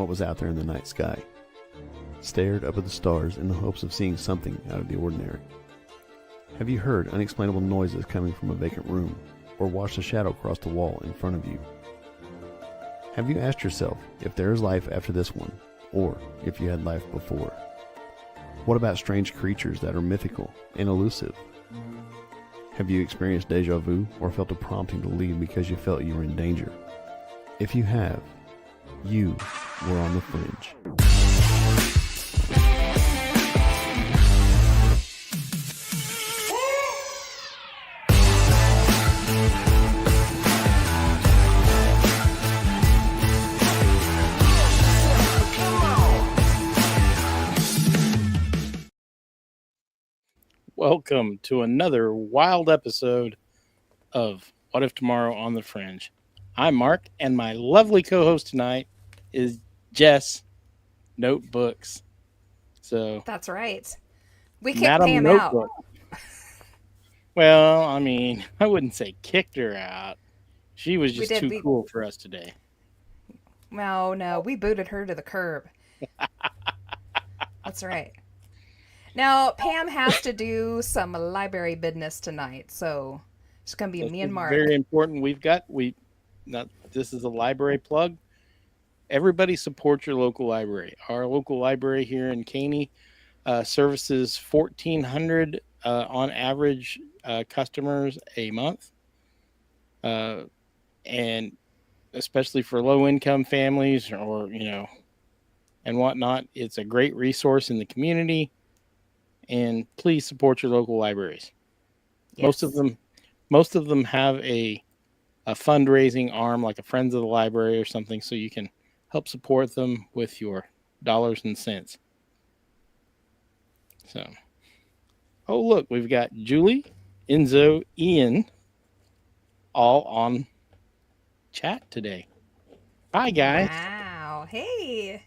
was out there in the night sky, stared up at the stars in the hopes of seeing something out of the ordinary? Have you heard unexplainable noises coming from a vacant room, or watched a shadow cross the wall in front of you? Have you asked yourself if there is life after this one, or if you had life before? What about strange creatures that are mythical and elusive? Have you experienced deja vu or felt a prompting to leave because you felt you were in danger? If you have, you were on the fringe. Welcome to another wild episode of What If Tomorrow on the Fringe. I'm Mark, and my lovely co-host tonight is Jess Notebooks. So that's right. We kicked Madam Pam Notebook. out. Well, I mean, I wouldn't say kicked her out. She was just too cool for us today. No, we booted her to the curb. That's right. Now, Pam has to do some library business tonight, so it's going to be me and Mark. Very important. This is a library plug. Everybody support your local library. Our local library here in Caney services 1,400 on average customers a month. And especially for low-income families or, and whatnot, it's a great resource in the community. And please support your local libraries. Yes. Most of them have a fundraising arm, like a Friends of the Library or something, so you can help support them with your dollars and cents. So, oh look, we've got Julie, Enzo, Ian, all on chat today. Hi guys. Wow. Hey.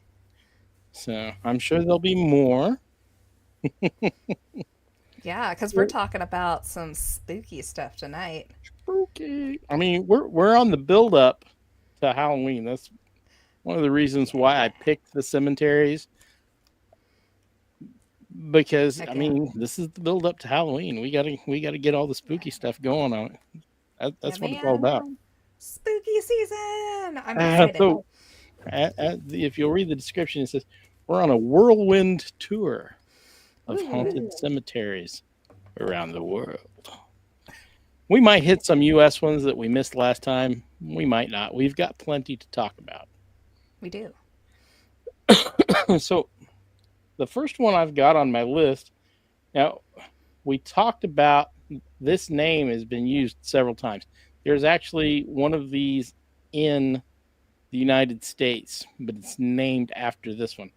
So I'm sure there'll be more. Yeah, because we're talking about some spooky stuff tonight. Spooky. I mean, we're on the build up to Halloween. That's one of the reasons why I picked the cemeteries. Because I mean, this is the build up to Halloween. We gotta get all the spooky stuff going on. That's what it's all about. Spooky season. I'm excited. So, if you'll read the description, it says we're on a whirlwind tour of haunted cemeteries around the world. We might hit some U.S. ones that we missed last time. We might not. We've got plenty to talk about. We do. So, the first one I've got on my list, now, we talked about this name has been used several times. There's actually one of these in the United States, but it's named after this one.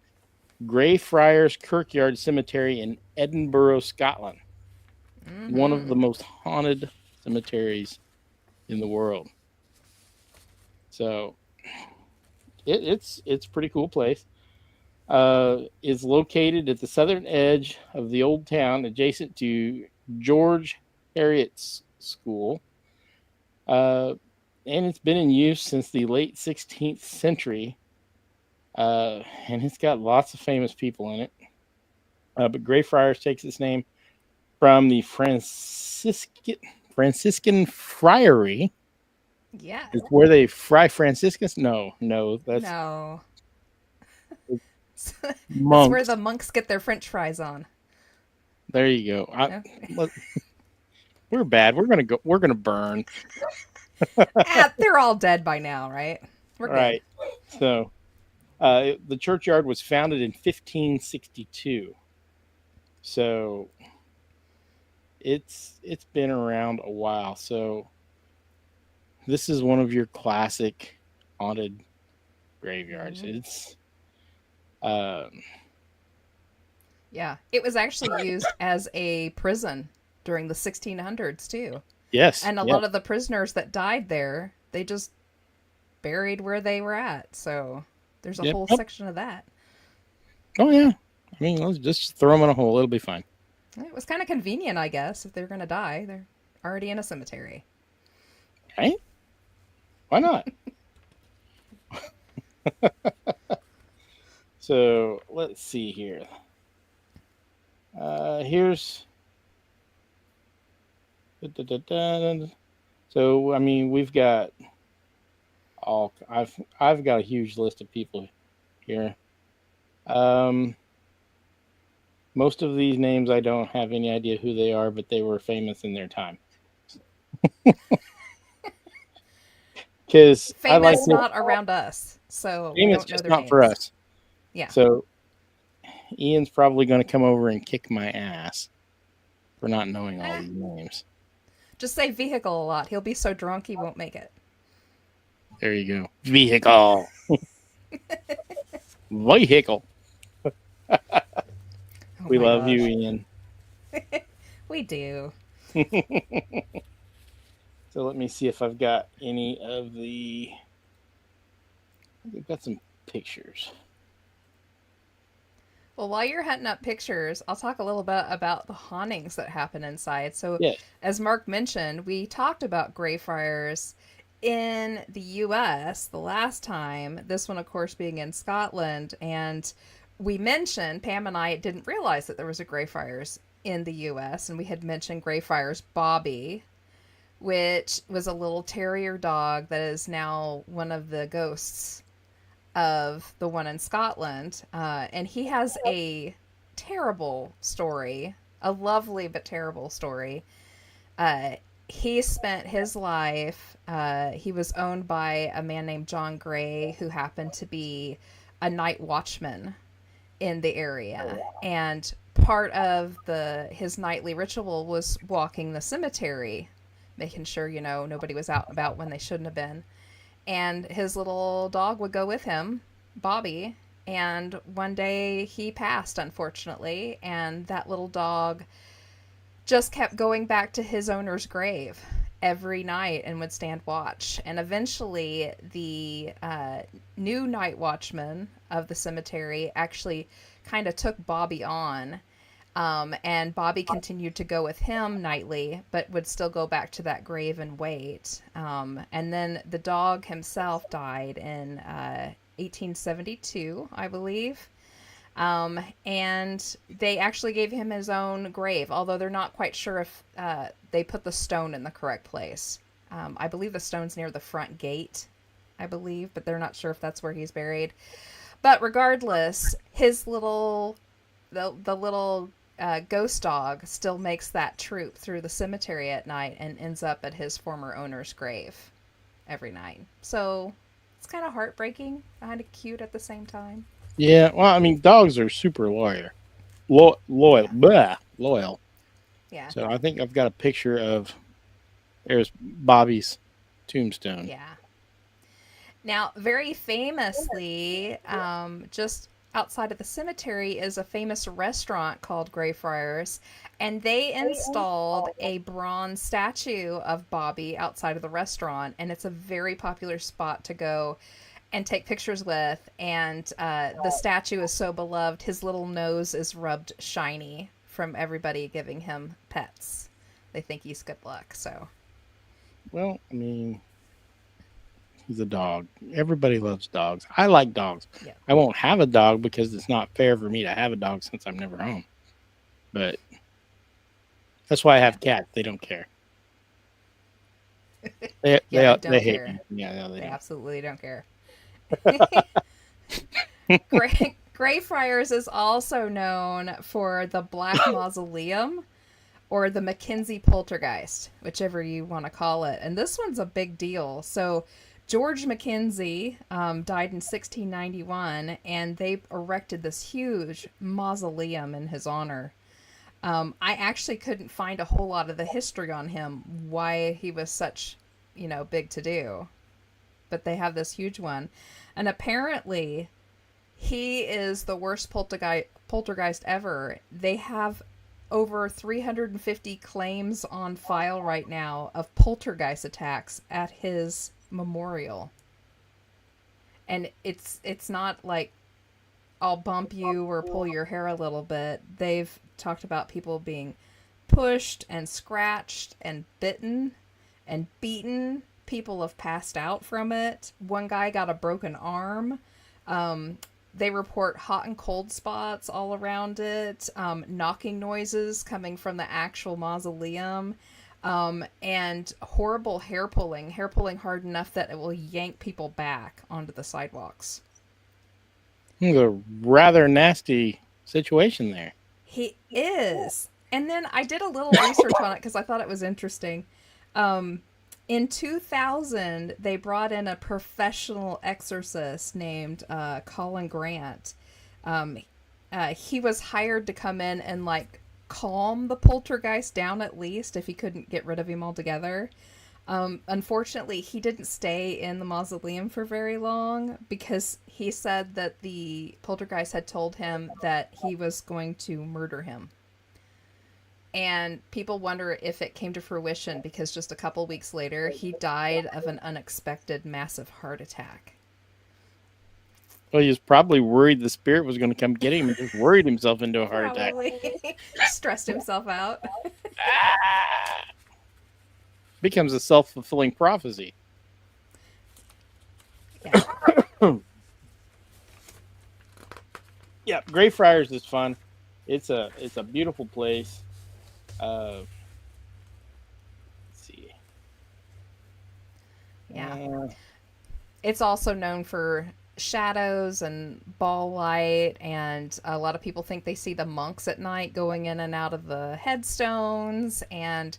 Greyfriars Kirkyard Cemetery in Edinburgh, Scotland. Mm-hmm. One of the most haunted cemeteries in the world. So it's a pretty cool place. It's located at the southern edge of the old town, adjacent to George Heriot's School. And it's been in use since the late 16th century. And it's got lots of famous people in it. But Greyfriars takes its name from the Franciscan friary. Yeah. It's where they fry Franciscans. No. No. Monks. That's where the monks get their French fries on. There you go. We're bad. We're gonna burn. They're all dead by now, right? We're right. Good. So. The churchyard was founded in 1562, so it's been around a while. So this is one of your classic haunted graveyards. Mm-hmm. It's yeah, it was actually used as a prison during the 1600s too. Yes, and a lot of the prisoners that died there, they just buried where they were at. So. There's a whole section of that. Oh, yeah. I mean, let's just throw them in a hole. It'll be fine. It was kind of convenient, I guess. If they're going to die, they're already in a cemetery. Right? Why not? So let's see here. Here's. So I mean, we've got all. I've got a huge list of people here. Most of these names I don't have any idea who they are, but they were famous in their time. Because I like Famous not around us, so we famous, don't know just their not names. for us. Yeah. So Ian's probably going to come over and kick my ass for not knowing all these names. Just say vehicle a lot. He'll be so drunk he won't make it. There you go. Vehicle. Vehicle. Oh We my love you, gosh. Ian. We do. So let me see if I've got any of the. We've got some pictures. Well, while you're hunting up pictures, I'll talk a little bit about the hauntings that happen inside. So, Yes. as Mark mentioned, we talked about Greyfriars in the US the last time, this one, of course, being in Scotland. And we mentioned, Pam and I didn't realize that there was a Greyfriars in the US, and we had mentioned Greyfriars Bobby, which was a little terrier dog that is now one of the ghosts of the one in Scotland. And he has a terrible story, a lovely but terrible story. He spent his life, he was owned by a man named John Gray, who happened to be a night watchman in the area. And part of his nightly ritual was walking the cemetery, making sure, nobody was out and about when they shouldn't have been. And his little dog would go with him, Bobby. And one day he passed, unfortunately. And that little dog just kept going back to his owner's grave every night and would stand watch. And eventually the new night watchman of the cemetery actually kind of took Bobby on. And Bobby continued to go with him nightly, but would still go back to that grave and wait. And then the dog himself died in 1872, I believe. And they actually gave him his own grave, although they're not quite sure if they put the stone in the correct place. I believe the stone's near the front gate, I believe, but they're not sure if that's where he's buried. But regardless, his little... The little ghost dog still makes that troop through the cemetery at night and ends up at his former owner's grave every night. So it's kind of heartbreaking, kind of cute at the same time. Yeah, well, I mean, dogs are super loyal. Loyal. Yeah. So I think I've got a picture of, there's Bobby's tombstone. Yeah. Now, very famously, just outside of the cemetery is a famous restaurant called Greyfriars, and they installed a bronze statue of Bobby outside of the restaurant, and it's a very popular spot to go and take pictures with. And the statue is so beloved, his little nose is rubbed shiny from everybody giving him pets. They think he's good luck. So, well, I mean, he's a dog. Everybody loves dogs. I like dogs. Yeah. I won't have a dog because it's not fair for me to have a dog since I'm never home. But that's why I have cats. They don't care. They hate me. Yeah, they don't. absolutely don't care. Greyfriars is also known for the Black Mausoleum or the Mackenzie Poltergeist, whichever you want to call it. And this one's a big deal. So George Mackenzie died in 1691, and they erected this huge mausoleum in his honor. I actually couldn't find a whole lot of the history on him, why he was such, big to do. But they have this huge one. And apparently, he is the worst poltergeist ever. They have over 350 claims on file right now of poltergeist attacks at his memorial. And it's not like I'll bump you or pull your hair a little bit. They've talked about people being pushed and scratched and bitten and beaten. People have passed out from it. One guy got a broken arm. They report hot and cold spots all around it, knocking noises coming from the actual mausoleum, and horrible hair pulling hard enough that it will yank people back onto the sidewalks. It's a rather nasty situation there. He is. And then I did a little research on it because I thought it was interesting. In 2000, they brought in a professional exorcist named Colin Grant. He was hired to come in and like calm the poltergeist down at least if he couldn't get rid of him altogether. Unfortunately, he didn't stay in the mausoleum for very long because he said that the poltergeist had told him that he was going to murder him. And people wonder if it came to fruition because just a couple weeks later, he died of an unexpected massive heart attack. Well, he was probably worried the spirit was going to come get him and just worried himself into a heart attack. Stressed himself out. Becomes a self-fulfilling prophecy. Yeah. Yeah, Greyfriars is fun. It's a beautiful place. Let's see. Yeah. It's also known for shadows and ball light, and a lot of people think they see the monks at night going in and out of the headstones, and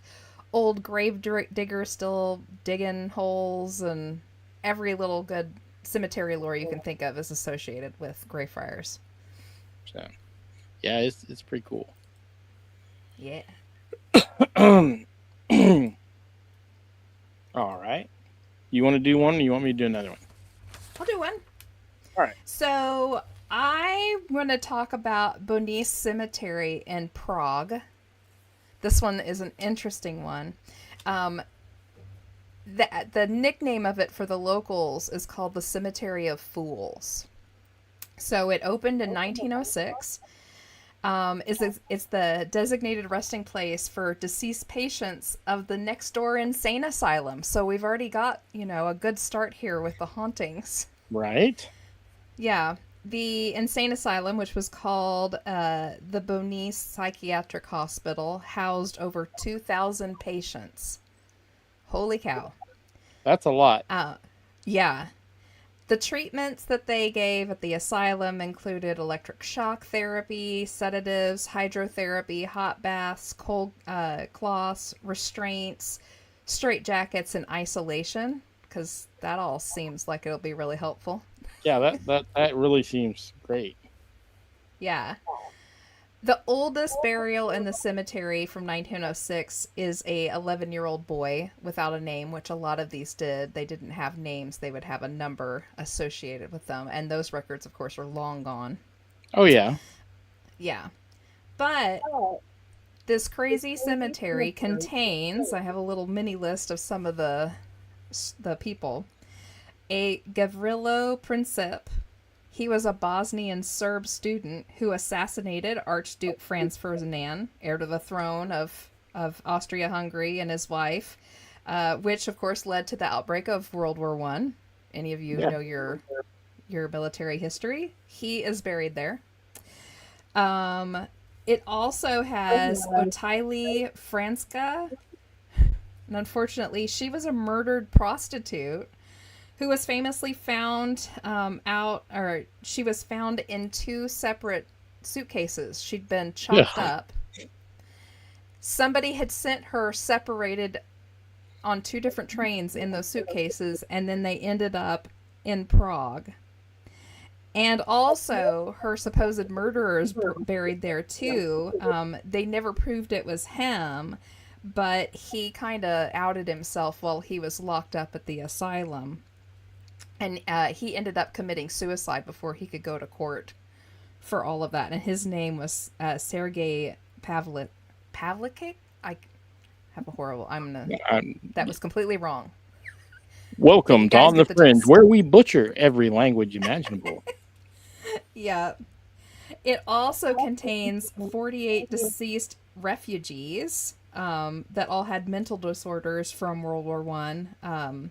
old grave diggers still digging holes, and every little good cemetery lore you can think of is associated with Greyfriars. So, yeah, it's pretty cool. Yeah. All right. You want to do one, or you want me to do another one? I'll do one. All right. So I want to talk about Haunted Cemetery in Prague. This one is an interesting one. The nickname of it for the locals is called the Cemetery of Fools. So it opened in 1906. It's the designated resting place for deceased patients of the next door insane asylum. So we've already got, a good start here with the hauntings. Right. Yeah. The insane asylum, which was called the Bonice Psychiatric Hospital, housed over 2,000 patients. Holy cow. That's a lot. Yeah. The treatments that they gave at the asylum included electric shock therapy, sedatives, hydrotherapy, hot baths, cold cloths, restraints, straitjackets, and isolation, because that all seems like it'll be really helpful. Yeah, that really seems great. Yeah. The oldest burial in the cemetery from 1906 is a 11-year-old boy without a name, which a lot of these did. They didn't have names. They would have a number associated with them. And those records, of course, are long gone. Oh, yeah. Yeah. But this crazy cemetery contains, I have a little mini list of some of the people. A Gavrilo Princip. He was a Bosnian Serb student who assassinated Archduke Franz Ferdinand, heir to the throne of Austria-Hungary, and his wife, which, of course, led to the outbreak of World War I. Any of you know your military history? He is buried there. It also has Ottilie Franska. And unfortunately, she was a murdered prostitute who was famously found she was found in two separate suitcases. She'd been chopped up. Somebody had sent her separated on two different trains in those suitcases, and then they ended up in Prague. And also, her supposed murderer is buried there too. They never proved it was him, but he kind of outed himself while he was locked up at the asylum. And he ended up committing suicide before he could go to court for all of that. And his name was Sergei Pavlik. I have a horrible... that was completely wrong. Welcome to On the Fringe, where we butcher every language imaginable. Yeah. It also contains 48 deceased refugees that all had mental disorders from World War I.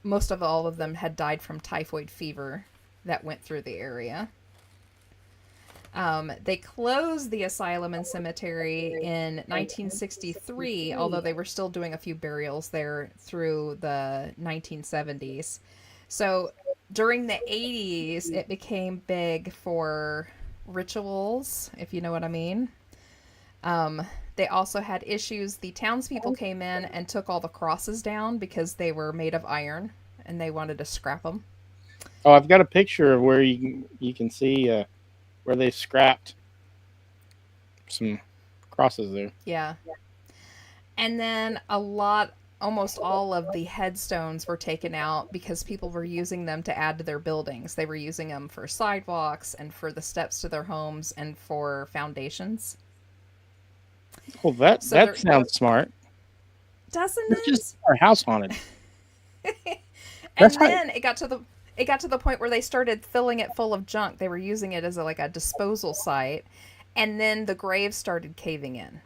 Most of all of them had died from typhoid fever that went through the area. They closed the asylum and cemetery in 1963, although they were still doing a few burials there through the 1970s. So during the 80s, it became big for rituals, if you know what I mean. They also had issues. The townspeople came in and took all the crosses down because they were made of iron and they wanted to scrap them. Oh, I've got a picture of where you can see where they scrapped some crosses there. Yeah. And then almost all of the headstones were taken out because people were using them to add to their buildings. They were using them for sidewalks and for the steps to their homes and for foundations. Well, that sounds smart. Doesn't It's it? just our house haunted. And then it got to the point where they started filling it full of junk. They were using it as a disposal site, and then the graves started caving in.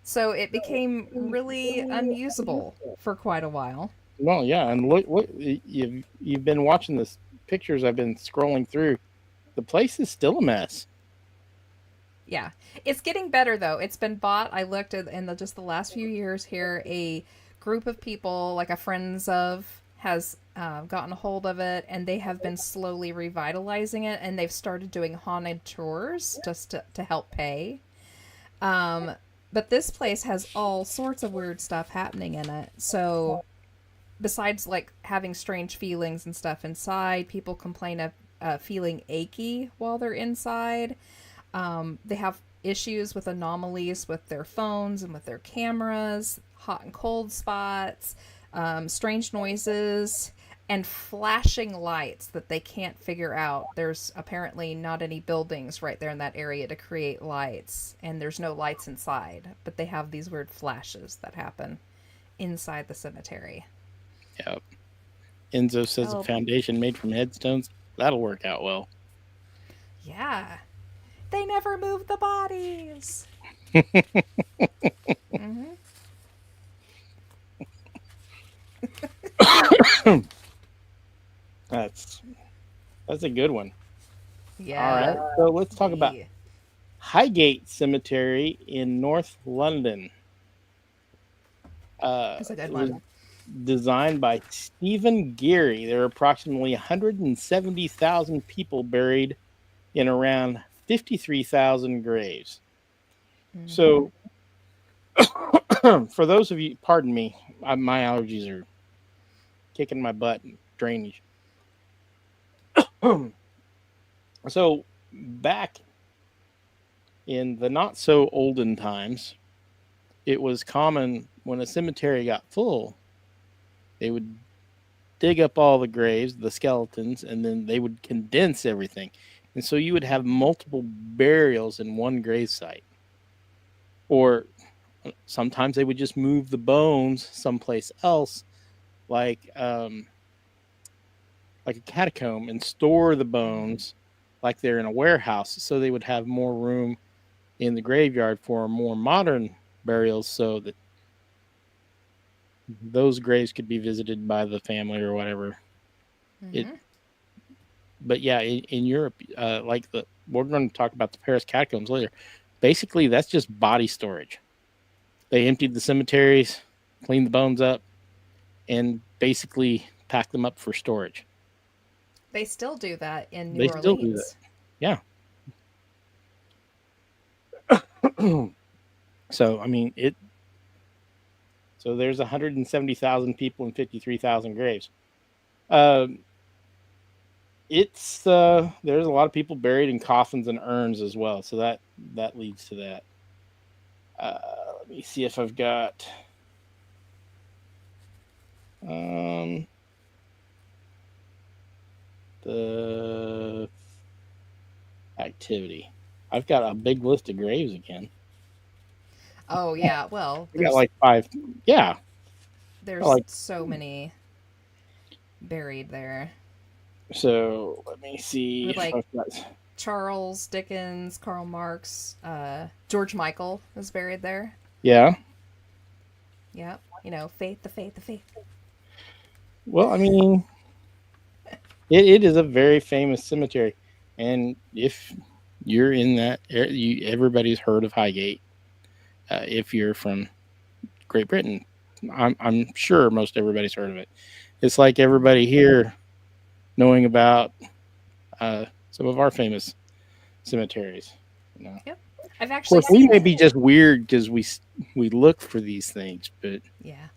So it became really unusable for quite a while. Well, yeah, and look, you've been watching the pictures I've been scrolling through. The place is still a mess. Yeah, it's getting better though. It's been bought. I looked at in just the last few years here. A group of people, like a friends of, has gotten a hold of it, and they have been slowly revitalizing it. And they've started doing haunted tours just to help pay. But this place has all sorts of weird stuff happening in it. So besides having strange feelings and stuff inside, people complain of feeling achy while they're inside. They have issues with anomalies with their phones and with their cameras, hot and cold spots, strange noises, and flashing lights that they can't figure out. There's apparently not any buildings right there in that area to create lights, and there's no lights inside, but they have these weird flashes that happen inside the cemetery. Yep. Enzo says a foundation made from headstones. That'll work out well. Yeah. They never moved the bodies. Mm-hmm. That's a good one. Yeah. All right. So let's talk about Highgate Cemetery in North London. That's a good one. Designed by Stephen Geary. There are approximately 170,000 people buried in around 53,000 graves. Mm-hmm. So, for those of you, pardon me, my allergies are kicking my butt and drainage. So, back in the not so olden times, it was common when a cemetery got full, they would dig up all the graves, the skeletons, and then they would condense everything. And so you would have multiple burials in one grave site. Or sometimes they would just move the bones someplace else, like a catacomb, and store the bones like they're in a warehouse. So they would have more room in the graveyard for more modern burials, so that those graves could be visited by the family or whatever. Mm-hmm. But yeah, in Europe, we're going to talk about the Paris catacombs later. Basically, that's just body storage. They emptied the cemeteries, cleaned the bones up, and basically packed them up for storage. They still do that in New Orleans. Still do that. Yeah. So, I mean, So there's 170,000 people and 53,000 graves. There's a lot of people buried in coffins and urns as well, so that leads to that. Let me see if I've got the activity. I've got a big list of graves again. Oh yeah, well, we got like 5. Yeah, there's so many buried there. So let me see. Charles Dickens, Karl Marx, George Michael is buried there. Yeah. Yeah, faith, the faith. Well, I mean, it is a very famous cemetery, and if you're in that. Everybody's heard of Highgate. If you're from Great Britain, I'm sure most everybody's heard of it. It's like everybody here knowing about some of our famous cemeteries. You know, Yep. I've of actually course, we may seen be it. just weird because we look for these things, but Yeah.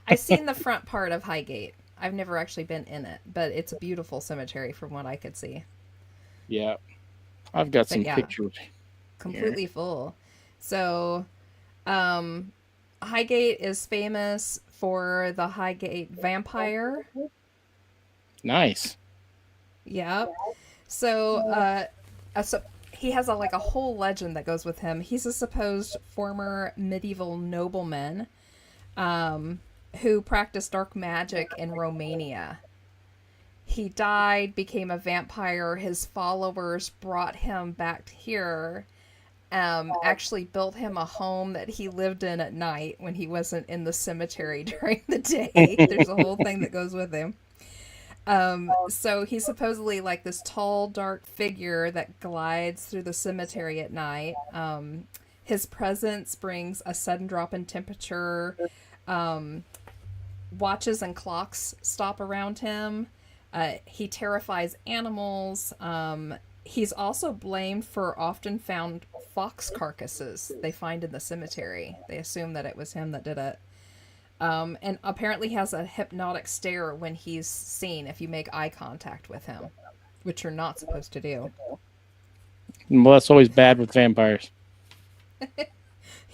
I've seen the front part of Highgate. I've never actually been in it, but it's a beautiful cemetery from what I could see. yeah, I've got But some yeah, pictures here. completely full. So, um, Highgate is famous for the Highgate vampire. Nice. Yep. So, so he has like a whole legend that goes with him. He's a supposed former medieval nobleman, who practiced dark magic in Romania. He died, became a vampire. His followers brought him back here. Actually built him a home that he lived in at night when he wasn't in the cemetery during the day. There's a whole thing that goes with him. So he's supposedly like this tall, dark figure that glides through the cemetery at night. His presence brings a sudden drop in temperature. Watches and clocks stop around him. He terrifies animals. He's also blamed for often found fox carcasses they find in the cemetery. They assume that it was him that did it. And apparently has a hypnotic stare when he's seen if you make eye contact with him, which you're not supposed to do. Well, that's always bad with vampires.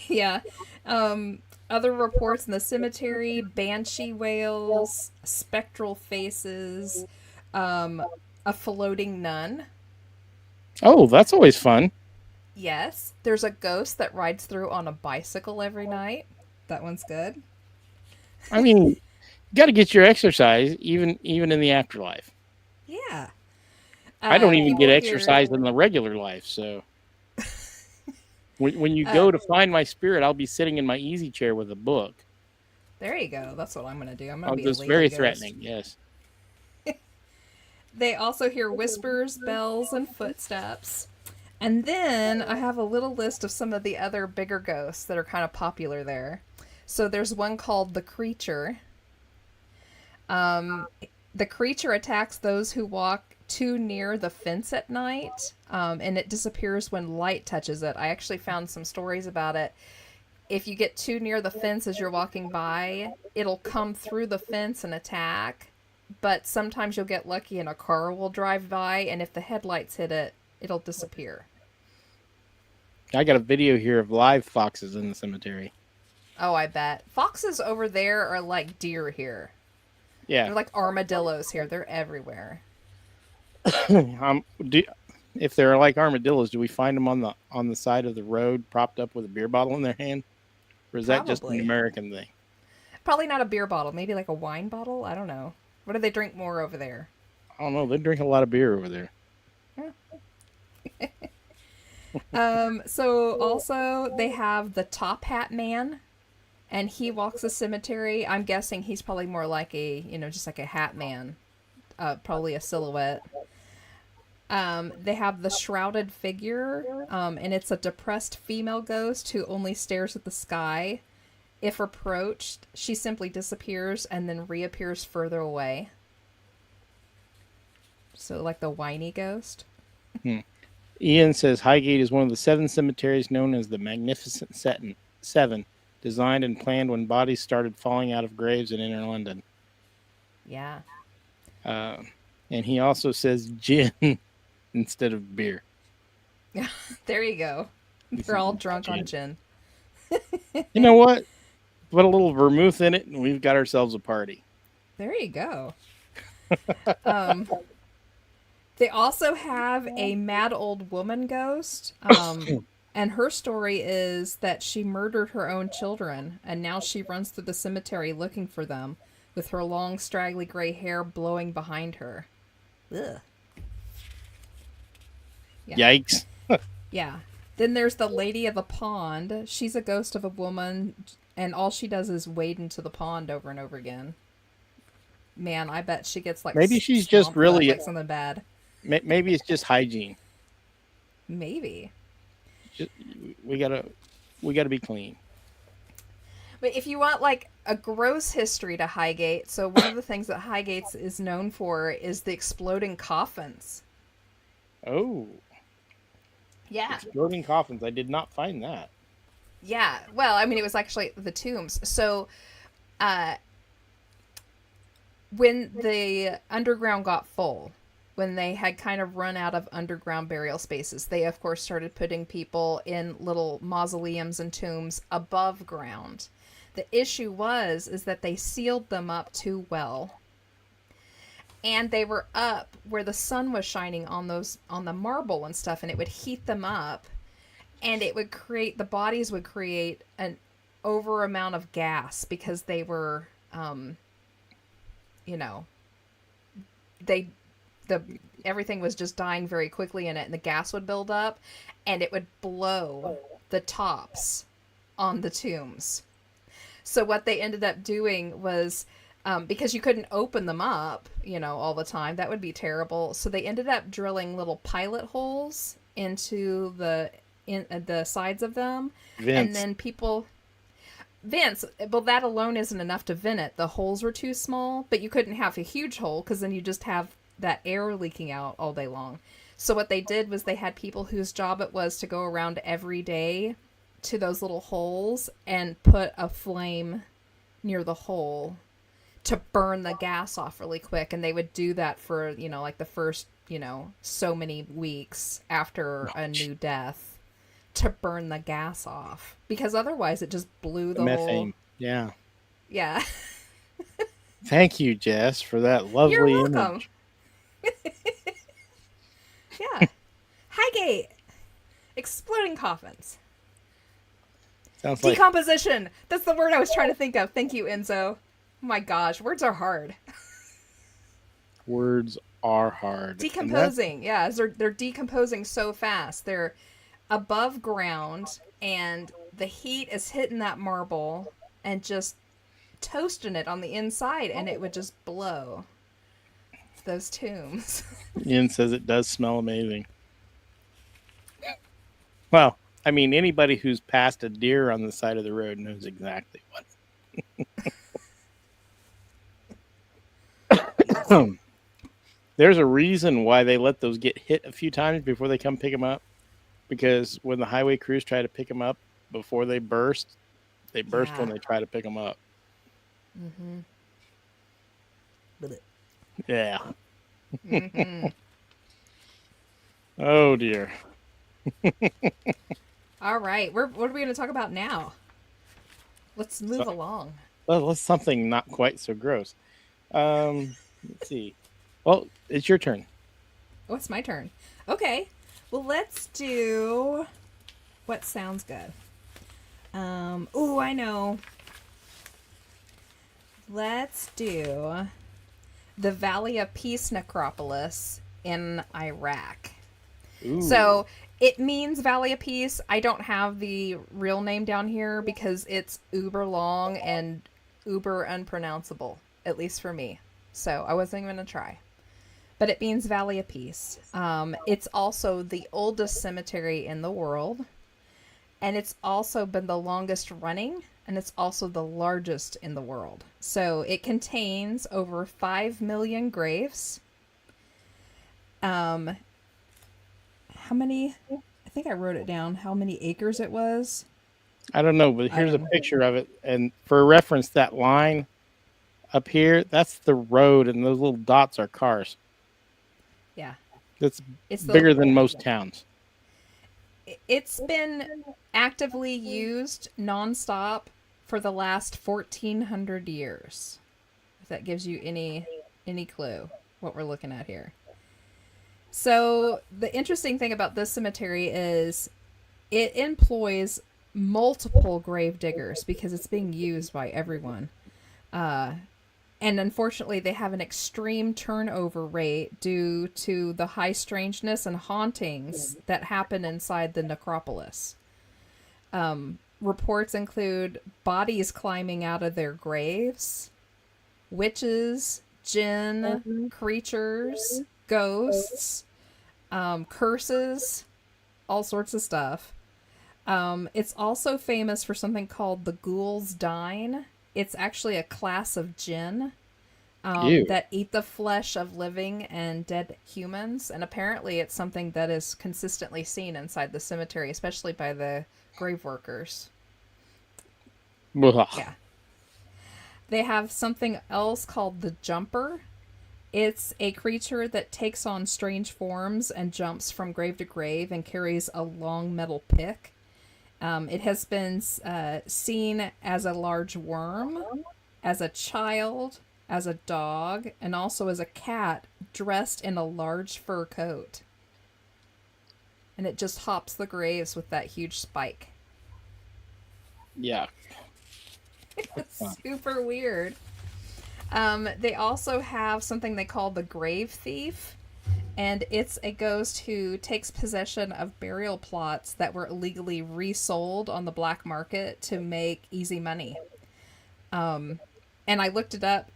Yeah. Other reports in the cemetery, banshee wails, spectral faces, a floating nun. Oh, that's always fun. Yes. There's a ghost that rides through on a bicycle every night. That one's good. I mean, you got to get your exercise, even in the afterlife. Yeah. I don't even People get here- exercise in the regular life, so when you go to find my spirit, I'll be sitting in my easy chair with a book. There you go. That's what I'm going to do. I'm going I'm to be a just lazy very ghost. threatening. Yes. They also hear whispers, bells, and footsteps. And then I have a little list of some of the other bigger ghosts that are kind of popular there. So there's one called the Creature. The Creature attacks those who walk too near the fence at night, and it disappears when light touches it. I actually found some stories about it. If you get too near the fence as you're walking by, it'll come through the fence and attack. But sometimes you'll get lucky and a car will drive by, and if the headlights hit it, it'll disappear. I got a video here of live foxes in the cemetery. Oh, I bet. Foxes over there are like deer here. Yeah. They're like armadillos here. They're everywhere. If they're like armadillos, do we find them on the side of the road, propped up with a beer bottle in their hand, or is that just an Probably. American thing? Probably not a beer bottle. Maybe like a wine bottle. I don't know. What do they drink more over there? I don't know. They drink a lot of beer over there. So also they have the Top Hat Man, and he walks the cemetery. I'm guessing he's probably more like just like a hat man, probably a silhouette. They have the Shrouded Figure, and it's a depressed female ghost who only stares at the sky. If approached, she simply disappears and then reappears further away. So like the whiny ghost. Ian says Highgate is one of the 7 cemeteries known as the Magnificent Seven, designed and planned when bodies started falling out of graves in inner London. Yeah. And he also says gin instead of beer. There you go. They're all drunk on gin. You know what? Put a little vermouth in it, and we've got ourselves a party. There you go. They also have a mad old woman ghost. And her story is that she murdered her own children, and now she runs through the cemetery looking for them, with her long, straggly gray hair blowing behind her. Ugh. Yeah. Yikes. Yeah. Then there's the Lady of the Pond. She's a ghost of a woman, and all she does is wade into the pond over and over again. Man, I bet she gets like Maybe she's just swamped by, really like something bad. Maybe it's just hygiene. Maybe. Just, we gotta be clean. But if you want like a gross history to Highgate, so one of the things that Highgate is known for is the exploding coffins. Oh, Yeah. exploding coffins. I did not find that. Yeah. Well, I mean, it was actually the tombs. So, when the underground got full, when they had kind of run out of underground burial spaces, they of course started putting people in little mausoleums and tombs above ground. The issue is that they sealed them up too well. And they were up where the sun was shining on the marble and stuff, and it would heat them up, and the bodies would create an over amount of gas because they were everything was just dying very quickly in it, and the gas would build up and it would blow the tops on the tombs. So what they ended up doing was, because you couldn't open them up, all the time, that would be terrible. So they ended up drilling little pilot holes into the sides of them. Vince. And then well, that alone isn't enough to vent it. The holes were too small, but you couldn't have a huge hole because then you just have that air leaking out all day long. So what they did was they had people whose job it was to go around every day to those little holes and put a flame near the hole to burn the gas off really quick. And they would do that for, like the first, so many weeks after a new death to burn the gas off. Because otherwise it just blew the methane. whole... Yeah. Yeah. Thank you, Jess, for that lovely You're welcome. image. Yeah. Highgate. Exploding coffins. Sounds like Decomposition. That's the word I was trying to think of. Thank you, Enzo. Oh my gosh, words are hard. words are hard. Decomposing. Yeah, they're decomposing so fast. They're above ground, and the heat is hitting that marble and just toasting it on the inside, and it would just blow those tombs. Ian says it does smell amazing. Well, I mean, anybody who's passed a deer on the side of the road knows exactly what. There's a reason why they let those get hit a few times before they come pick them up. Because when the highway crews try to pick them up before they burst when they try to pick them up. Mm-hmm. Yeah. Mm-hmm. Oh, dear. All right. What are we going to talk about now? Let's move along. Well, let's something not quite so gross. Let's see. Well, it's your turn. Oh, it's my turn. Okay. Well, let's do what sounds good. Oh, I know. Let's do the Valley of Peace necropolis in Iraq. Ooh. So it means Valley of Peace. I don't have the real name down here because it's uber long and uber unpronounceable, at least for me. So I wasn't even going to try. But it means Valley of Peace. It's also the oldest cemetery in the world. And it's also been the longest running. And it's also the largest in the world. So it contains over 5 million graves. How many? I think I wrote it down. How many acres it was? I don't know, but here's a picture of it. And for reference, that line up here, that's the road, and those little dots are cars. Yeah. It's bigger than most towns. It's been actively used nonstop for the last 1,400 years. If that gives you any clue what we're looking at here. So the interesting thing about this cemetery is it employs multiple grave diggers because it's being used by everyone. And unfortunately, they have an extreme turnover rate due to the high strangeness and hauntings that happen inside the necropolis. Reports include bodies climbing out of their graves, witches, jinn, creatures, ghosts, curses, all sorts of stuff. It's also famous for something called the Ghoul's Dine. It's actually a class of jinn Ew. that eat the flesh of living and dead humans. And apparently it's something that is consistently seen inside the cemetery, especially by the grave workers. Ugh. Yeah. They have something else called the Jumper. It's a creature that takes on strange forms and jumps from grave to grave and carries a long metal pick. It has been seen as a large worm, as a child, as a dog, and also as a cat dressed in a large fur coat. And it just hops the graves with that huge spike. Yeah. It's super weird. They also have something they call the Grave Thief, and it's a ghost who takes possession of burial plots that were illegally resold on the black market to make easy money. And I looked it up.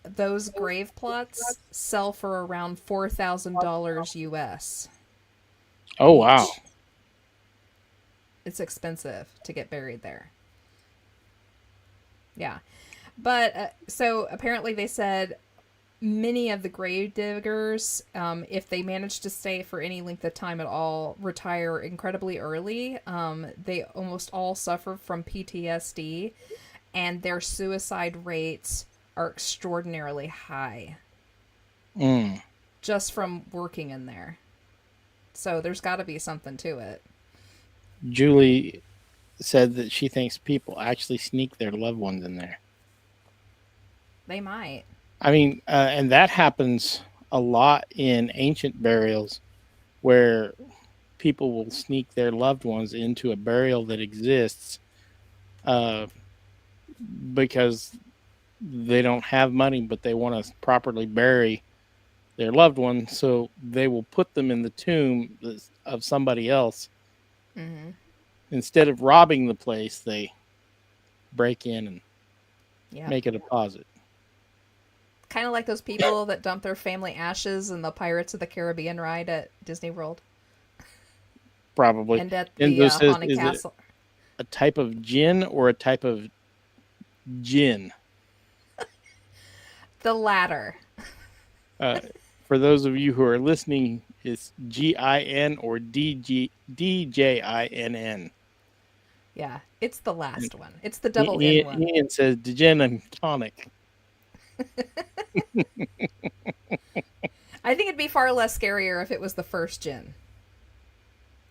Those grave plots sell for around $4,000 US. Oh, wow. It's expensive to get buried there. Yeah. But so apparently they said many of the grave diggers, if they manage to stay for any length of time at all, retire incredibly early. They almost all suffer from PTSD, and their suicide rates are extraordinarily high. Just from working in there. So there's got to be something to it. Julie said that she thinks people actually sneak their loved ones in there. They might. I mean, and that happens a lot in ancient burials where people will sneak their loved ones into a burial that exists because they don't have money, but they want to properly bury their loved one. So they will put them in the tomb of somebody else. Mm-hmm. Instead of robbing the place, they break in and make a deposit. Kind of like those people that dump their family ashes in the Pirates of the Caribbean ride at Disney World. Probably. And at the Haunted Castle. A type of gin or a type of gin? The latter. For those of you who are listening, it's GIN or DJINN. Yeah, it's the last one. It's the double N one. Ian says gin and tonic. I think it'd be far less scarier if it was the first gin.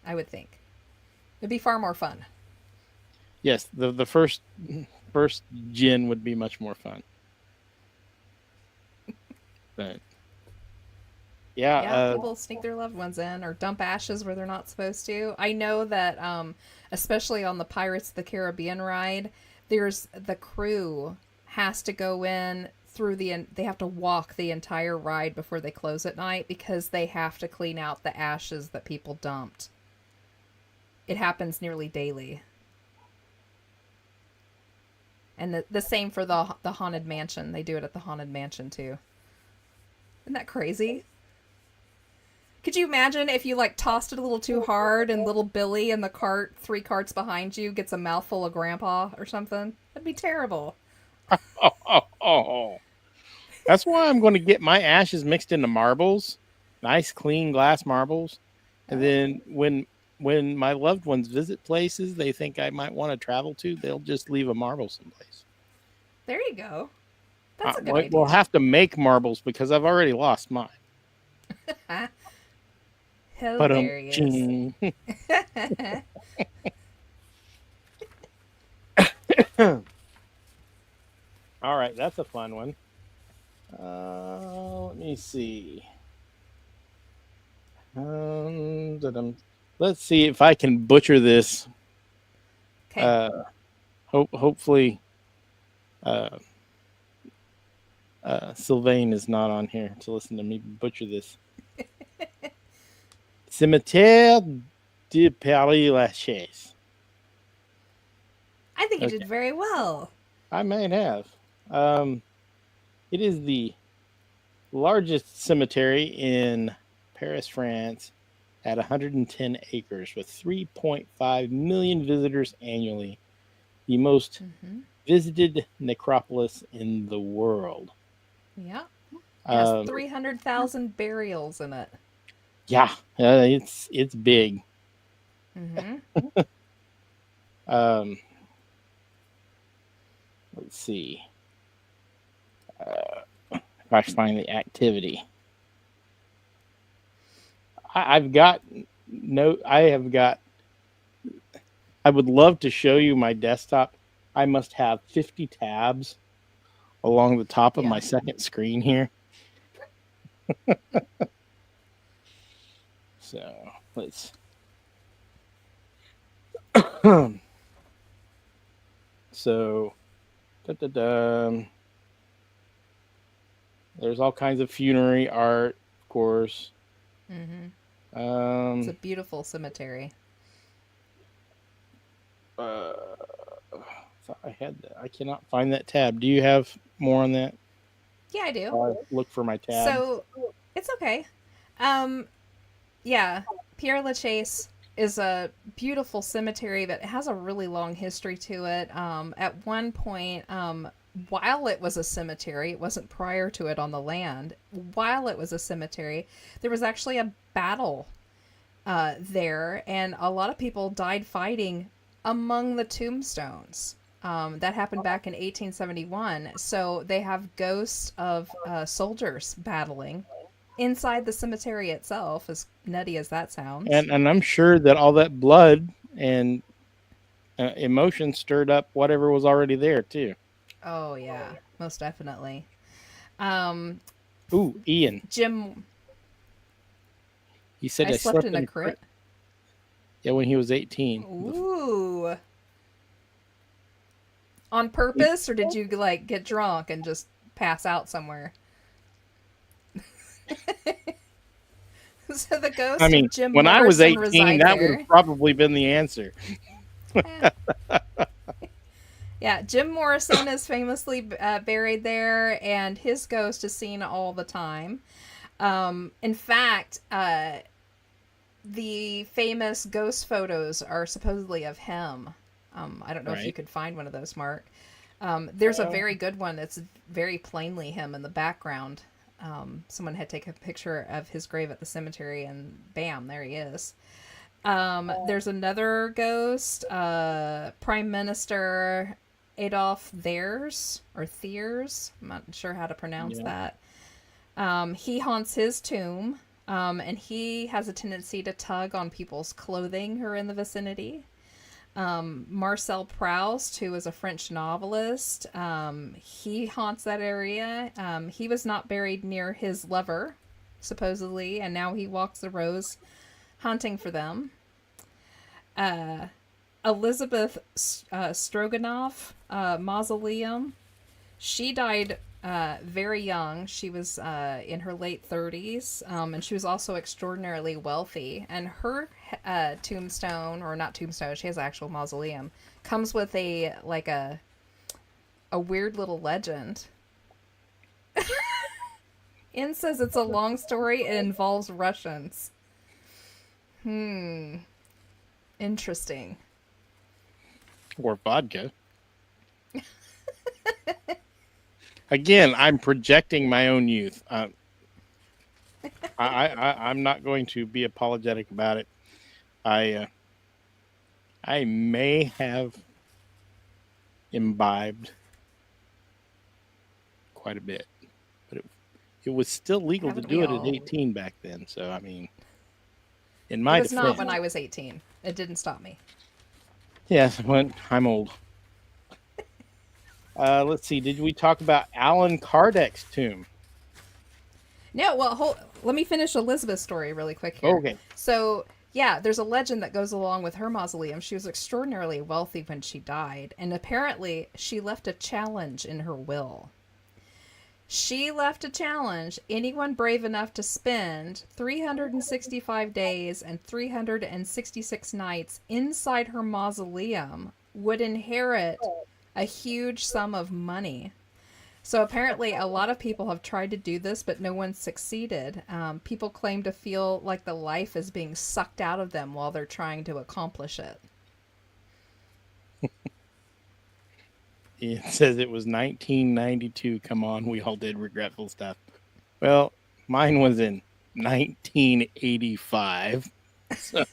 I would think. It'd be far more fun. Yes, the first gin would be much more fun. But yeah, people sneak their loved ones in or dump ashes where they're not supposed to. I know that, especially on the Pirates of the Caribbean ride, there's the crew has to go in through they have to walk the entire ride before they close at night because they have to clean out the ashes that people dumped. It happens nearly daily. And the same for the Haunted Mansion. They do it at the Haunted Mansion too. Isn't that crazy? Could you imagine if you tossed it a little too hard and little Billy in the cart 3 carts behind you gets a mouthful of grandpa or something? That'd be terrible. Oh. That's why I'm going to get my ashes mixed into marbles, nice clean glass marbles. And then when my loved ones visit places they think I might want to travel to, they'll just leave a marble someplace. There you go. That's a good idea. We'll have to make marbles because I've already lost mine. Hilarious. All right, that's a fun one. Let me see. Let's see if I can butcher this. Okay. Hopefully, Sylvain is not on here to listen to me butcher this. Cimetière de Père-Lachaise. I think you did very well. I might have. It is the largest cemetery in Paris, France, at 110 acres with 3.5 million visitors annually. The most visited necropolis in the world. Yeah. It has 300,000 burials in it. Yeah, it's big. Let's see. If I find the activity. I would love to show you my desktop. I must have 50 tabs along the top of my second screen here. So let's. So, there's all kinds of funerary art, of course. It's a beautiful cemetery. Thought I had that. I cannot find that tab. Do you have more on that? Yeah, I do. I'll look for my tab. So it's okay. Yeah, Pierre Lachaise is a beautiful cemetery, but it has a really long history to it. At one point, while it was a cemetery, it wasn't prior to it on the land. While it was a cemetery, there was actually a battle there, and a lot of people died fighting among the tombstones. That happened back in 1871. So they have ghosts of soldiers battling inside the cemetery itself, as nutty as that sounds. And I'm sure that all that blood and emotion stirred up whatever was already there too. Oh yeah, most definitely. Ooh, Ian. Jim. He said I slept in a crypt. Yeah, when he was 18. Ooh. On purpose, or did you like get drunk and just pass out somewhere? So the ghost of Jim when Morrison I was 18, that there. would have probably been the answer. Yeah, Jim Morrison is famously buried there, and his ghost is seen all the time. In fact, the famous ghost photos are supposedly of him. I don't know if you could find one of those, Mark. There's a very good one that's very plainly him in the background. Someone had taken a picture of his grave at the cemetery, and bam, there he is. There's another ghost, Prime Minister Adolf Thiers, I'm not sure how to pronounce that. He haunts his tomb, and he has a tendency to tug on people's clothing who are in the vicinity. Marcel Proust, who was a French novelist, he haunts that area. He was not buried near his lover, supposedly, and now he walks the rows hunting for them. Elizabeth Stroganoff mausoleum. She died very young. She was in her late 30s, and she was also extraordinarily wealthy. And her tombstone, or not tombstone, she has an actual mausoleum, comes with a weird little legend. Ian says it's a long story. It involves Russians. Interesting. Or vodka. Again, I'm projecting my own youth. I'm not going to be apologetic about it. I may have imbibed quite a bit, but it was still legal to do it at 18 back then. So I mean, in my defense, it was not when I was 18. It didn't stop me. Yes, when I'm old. Let's see. Did we talk about Allan Kardec's tomb? No. Well, let me finish Elizabeth's story really quick here. Okay. So, yeah, there's a legend that goes along with her mausoleum. She was extraordinarily wealthy when she died, and apparently she left a challenge in her will. She left a challenge. Anyone brave enough to spend 365 days and 366 nights inside her mausoleum would inherit a huge sum of money. So apparently, a lot of people have tried to do this, but no one succeeded. People claim to feel like the life is being sucked out of them while they're trying to accomplish it. It says it was 1992. Come on, we all did regretful stuff. Well, mine was in 1985. So,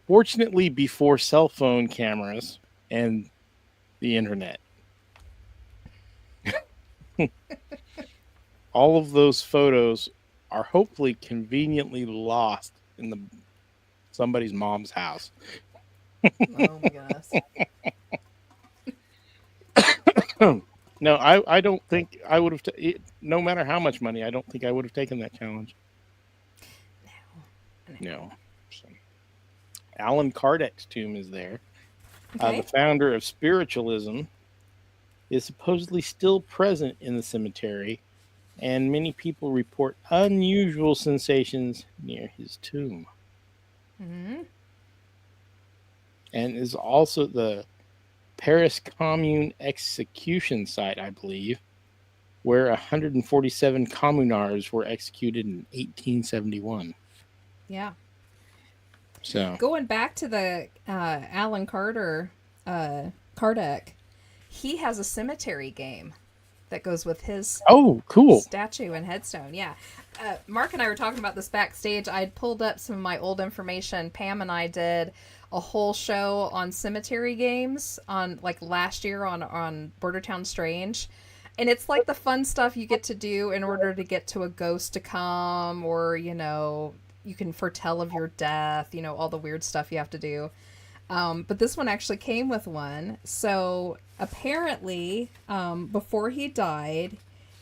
fortunately, before cell phone cameras and the internet. All of those photos are hopefully conveniently lost in somebody's mom's house. Oh my goodness. No, I don't think I would have. No matter how much money, I don't think I would have taken that challenge. No. So, Alan Kardec's tomb is there. Okay. The founder of spiritualism is supposedly still present in the cemetery, and many people report unusual sensations near his tomb. Mm-hmm. And is also the Paris Commune execution site, I believe, where 147 communards were executed in 1871. Yeah. So Going back to the Alan Kardec, he has a cemetery game that goes with his cool. statue and headstone. Yeah. Mark and I were talking about this backstage. I had pulled up some of my old information. Pam and I did a whole show on cemetery games on like last year on Bordertown Strange. And it's like the fun stuff you get to do in order to get to a ghost to come, or, you know, you can foretell of your death, you know, all the weird stuff you have to do. But this one actually came with one. So apparently, before he died,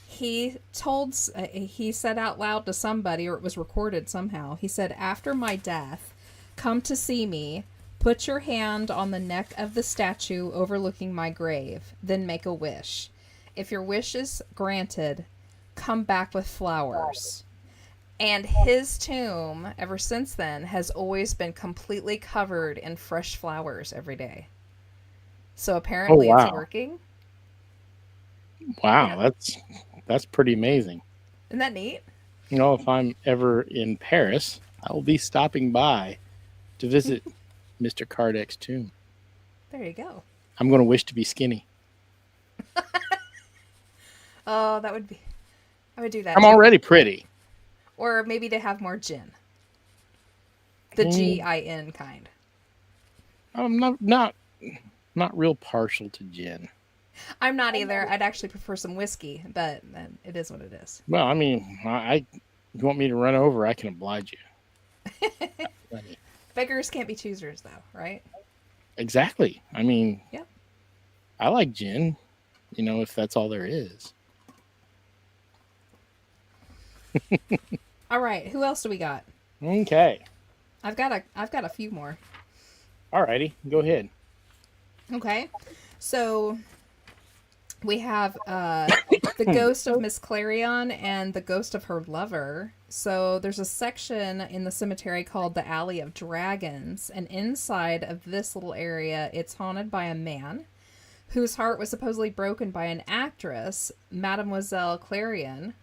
he said out loud to somebody, or it was recorded somehow. He said, "After my death, come to see me. Put your hand on the neck of the statue overlooking my grave. Then make a wish. If your wish is granted, come back with flowers." And his tomb, ever since then, has always been completely covered in fresh flowers every day. So apparently it's working. Wow, yeah. That's pretty amazing. Isn't that neat? You know, if I'm ever in Paris, I will be stopping by to visit Mr. Kardec's tomb. There you go. I'm going to wish to be skinny. Oh, I would do that. I'm already pretty. Or maybe to have more gin. The Gin kind. I'm not real partial to gin. I'm not either. I'd actually prefer some whiskey, but it is what it is. Well, I mean, you want me to run over, I can oblige you. Beggars can't be choosers, though, right? Exactly. I mean, yeah. I like gin, you know, if that's all there is. All right, who else do we got? Okay. I've got a few more. Alrighty, go ahead. Okay. So we have the ghost of Miss Clarion and the ghost of her lover. So there's a section in the cemetery called the Alley of Dragons, and inside of this little area, it's haunted by a man whose heart was supposedly broken by an actress, Mademoiselle Clarion.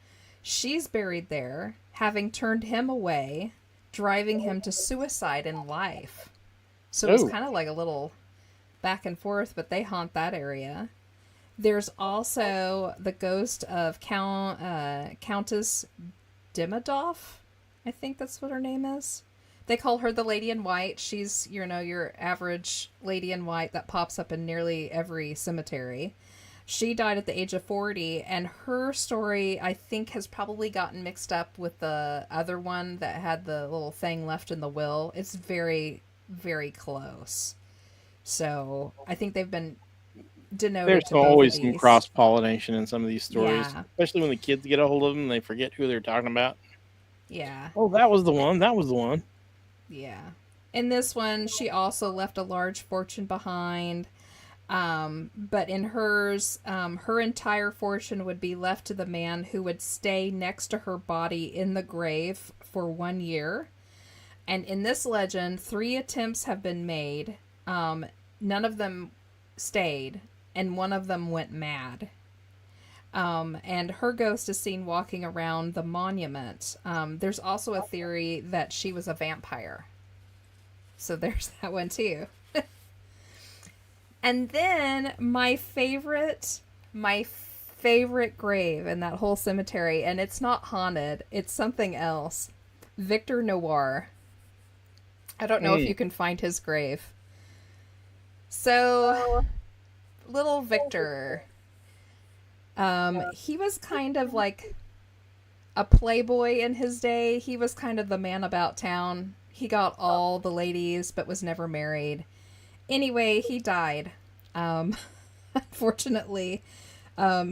She's buried there, having turned him away, driving him to suicide in life. So it was kind of like a little back and forth, but they haunt that area. There's also the ghost of Countess Demidoff. I think that's what her name is. They call her the Lady in White. She's, you know, your average lady in white that pops up in nearly every cemetery. She died at the age of 40, and her story, I think, has probably gotten mixed up with the other one that had the little thing left in the will. It's very, very close. So I think they've been denoted. There's to always some cross-pollination in some of these stories, yeah. Especially when the kids get a hold of them and they forget who they're talking about. Yeah. Oh, that was the one. That was the one. Yeah. In this one, she also left a large fortune behind. But in hers, her entire fortune would be left to the man who would stay next to her body in the grave for 1 year. And in this legend, 3 attempts have been made. None of them stayed. and one of them went mad. And her ghost is seen walking around the monument. There's also a theory that she was a vampire. So there's that one too. And then my favorite grave in that whole cemetery, and it's not haunted, it's something else. Victor Noir. I don't know if you can find his grave. So, little Victor, he was kind of like a playboy in his day. He was kind of the man about town. He got all the ladies, but was never married. Anyway, he died. Unfortunately,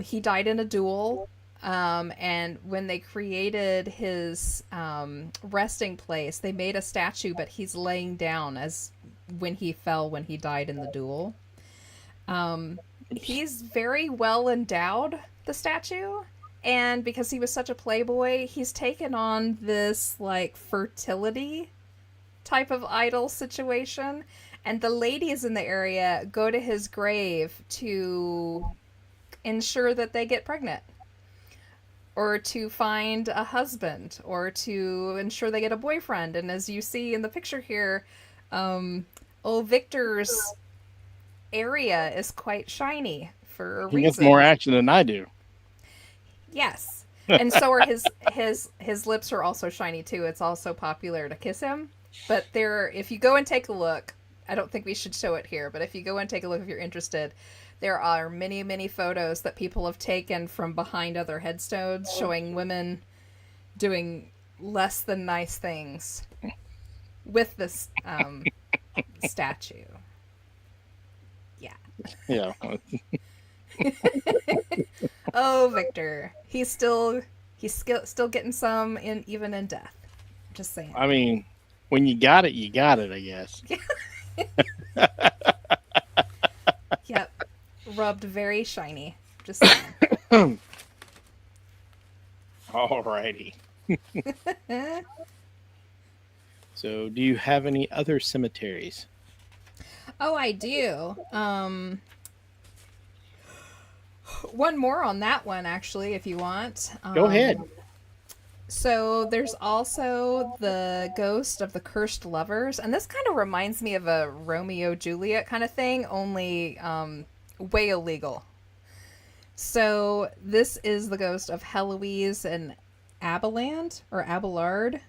he died in a duel. And when they created his resting place, they made a statue, but he's laying down as when he fell when he died in the duel. He's very well endowed, the statue. And because he was such a playboy, he's taken on this like fertility type of idol situation. And the ladies in the area go to his grave to ensure that they get pregnant, or to find a husband, or to ensure they get a boyfriend. And as you see in the picture here, old Victor's area is quite shiny for a reason. He gets more action than I do. Yes. And so are his lips are also shiny too. It's also popular to kiss him. But if you go and take a look, I don't think we should show it here, but if you go and take a look if you're interested, there are many, many photos that people have taken from behind other headstones showing women doing less than nice things with this statue. Yeah. Yeah. Oh, Victor. He's still getting some even in death. Just saying. I mean, when you got it, I guess. Yep. Rubbed very shiny. Just saying. Alrighty. So, do you have any other cemeteries? Oh, I do. One more on that one, actually, if you want. Go ahead. So there's also the ghost of the cursed lovers, and this kind of reminds me of a Romeo Juliet kind of thing, only way illegal. So this is the ghost of Heloise and Abelard, or Abelard.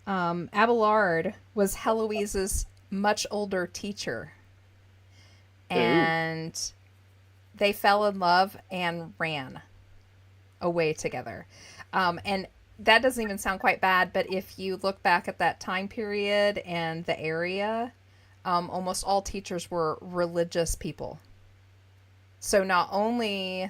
Abelard was Heloise's much older teacher. And they fell in love and ran away together. And that doesn't even sound quite bad, but if you look back at that time period and the area, almost all teachers were religious people. So not only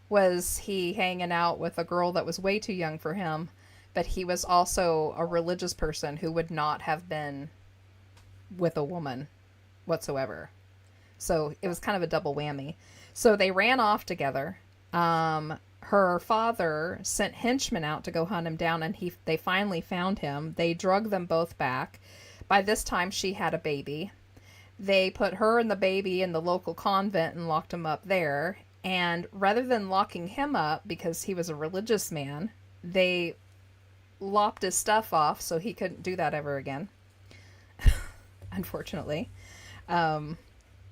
was he hanging out with a girl that was way too young for him, but he was also a religious person who would not have been with a woman whatsoever. So it was kind of a double whammy. So they ran off together. Her father sent henchmen out to go hunt him down, and they finally found him. They drugged them both back. By this time, she had a baby. They put her and the baby in the local convent and locked him up there. And rather than locking him up because he was a religious man, they lopped his stuff off so he couldn't do that ever again. Unfortunately. And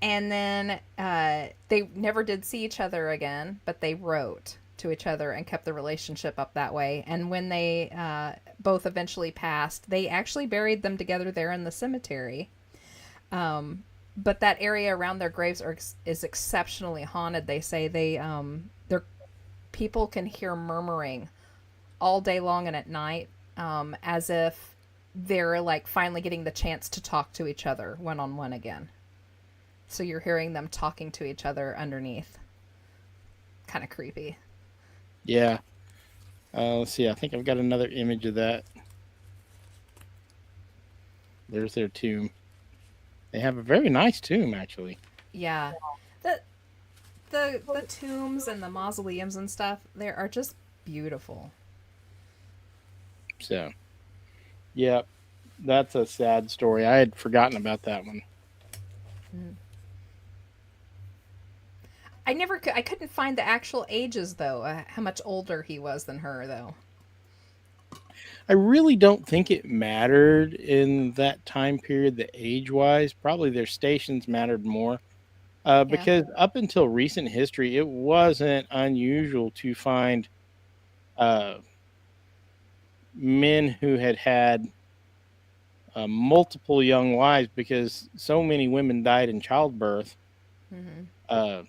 then they never did see each other again, but they wrote to each other and kept the relationship up that way. And when they both eventually passed, they actually buried them together there in the cemetery. But that area around their graves is exceptionally haunted. They say their people can hear murmuring all day long and at night, as if they're like finally getting the chance to talk to each other one-on-one again. So you're hearing them talking to each other underneath. Kind of creepy. Yeah. Let's see. I think I've got another image of that. There's their tomb. They have a very nice tomb, actually. Yeah. The tombs and the mausoleums and stuff, they are just beautiful. So, yeah, that's a sad story. I had forgotten about that one. I couldn't find the actual ages though. How much older he was than her though. I really don't think it mattered in that time period, the age wise. Probably their stations mattered more. Yeah. Because up until recent history, it wasn't unusual to find uh, men who had multiple young wives because so many women died in childbirth. Hmm. Uh,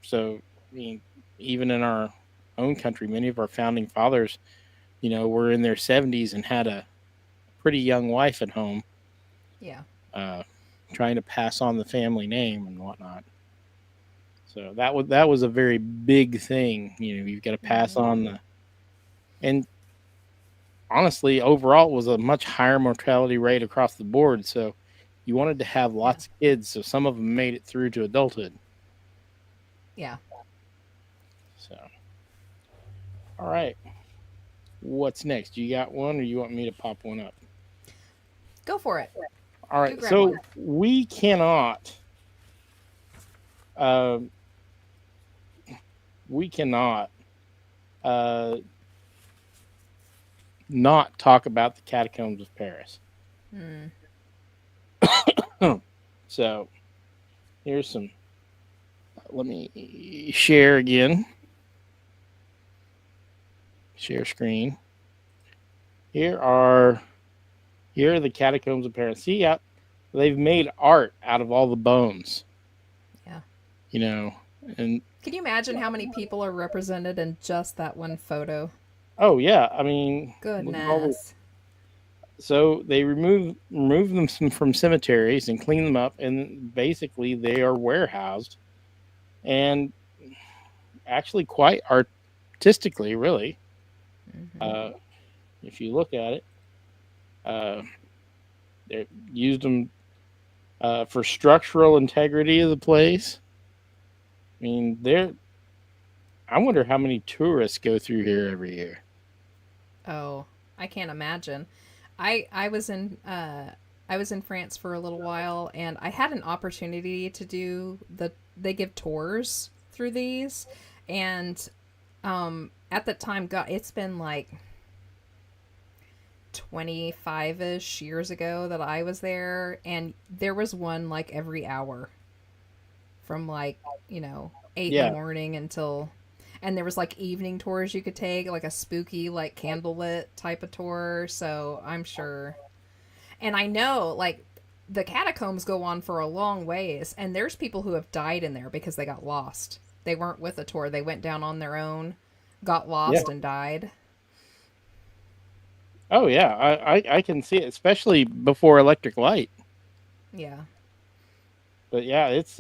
so, I mean, even in our own country, many of our founding fathers, were in their 70s and had a pretty young wife at home, Yeah. uh, trying to pass on the family name and whatnot. So that was a very big thing. You've got to pass Hmm. on and honestly, overall, it was a much higher mortality rate across the board. So you wanted to have Yeah. lots of kids, so some of them made it through to adulthood. Yeah. So, all right, what's next? You got one, or you want me to pop one up? Go for it. All You right, grab so one. we cannot, uh, we cannot uh, not talk about the catacombs of Paris. Hmm. So here's some. Let me share again. Share screen. Here are here are the catacombs of Paris. See, yeah, they've made art out of all the bones. Yeah. You know, and Can you imagine how many people are represented in just that one photo? oh yeah, I mean, look at all the. Goodness. So they remove them from cemeteries and clean them up, and basically they are warehoused and actually quite artistically, really. Hmm. Uh, if you look at it, uh, they used them for structural integrity of the place. I mean, they're. I wonder how many tourists go through here every year. Oh, I can't imagine. I was in France for a little while, and I had an opportunity to do they give tours through these, and at the time, God, it's been like 25-ish years ago that I was there, and there was one like every hour from like, 8 in the Yeah. morning until, and there was like evening tours you could take, like a spooky, like candlelit type of tour. So I'm sure. And I know like the catacombs go on for a long ways, and there's people who have died in there because they got lost. They weren't with a tour, they went down on their own, got Yeah. lost, and died. Oh yeah. I can see it, especially before electric light. Yeah. But yeah, it's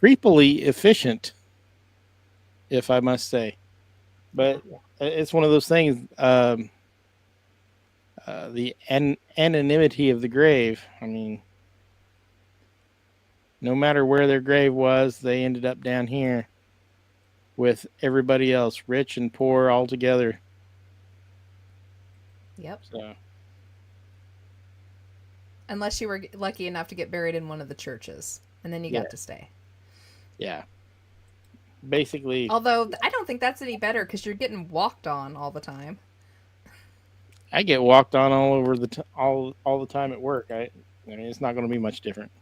creepily efficient, if I must say. Yeah. But it's one of those things. The anonymity of the grave. I mean, no matter where their grave was, they ended up down here with everybody else, rich and poor, all together. Yep. So Unless you were lucky enough to get buried in one of the churches, and then you yeah, got to stay. yeah. Basically, Although I don't think that's any better because you're getting walked on all the time. I get walked on all over all the time at work. I mean, it's not going to be much different.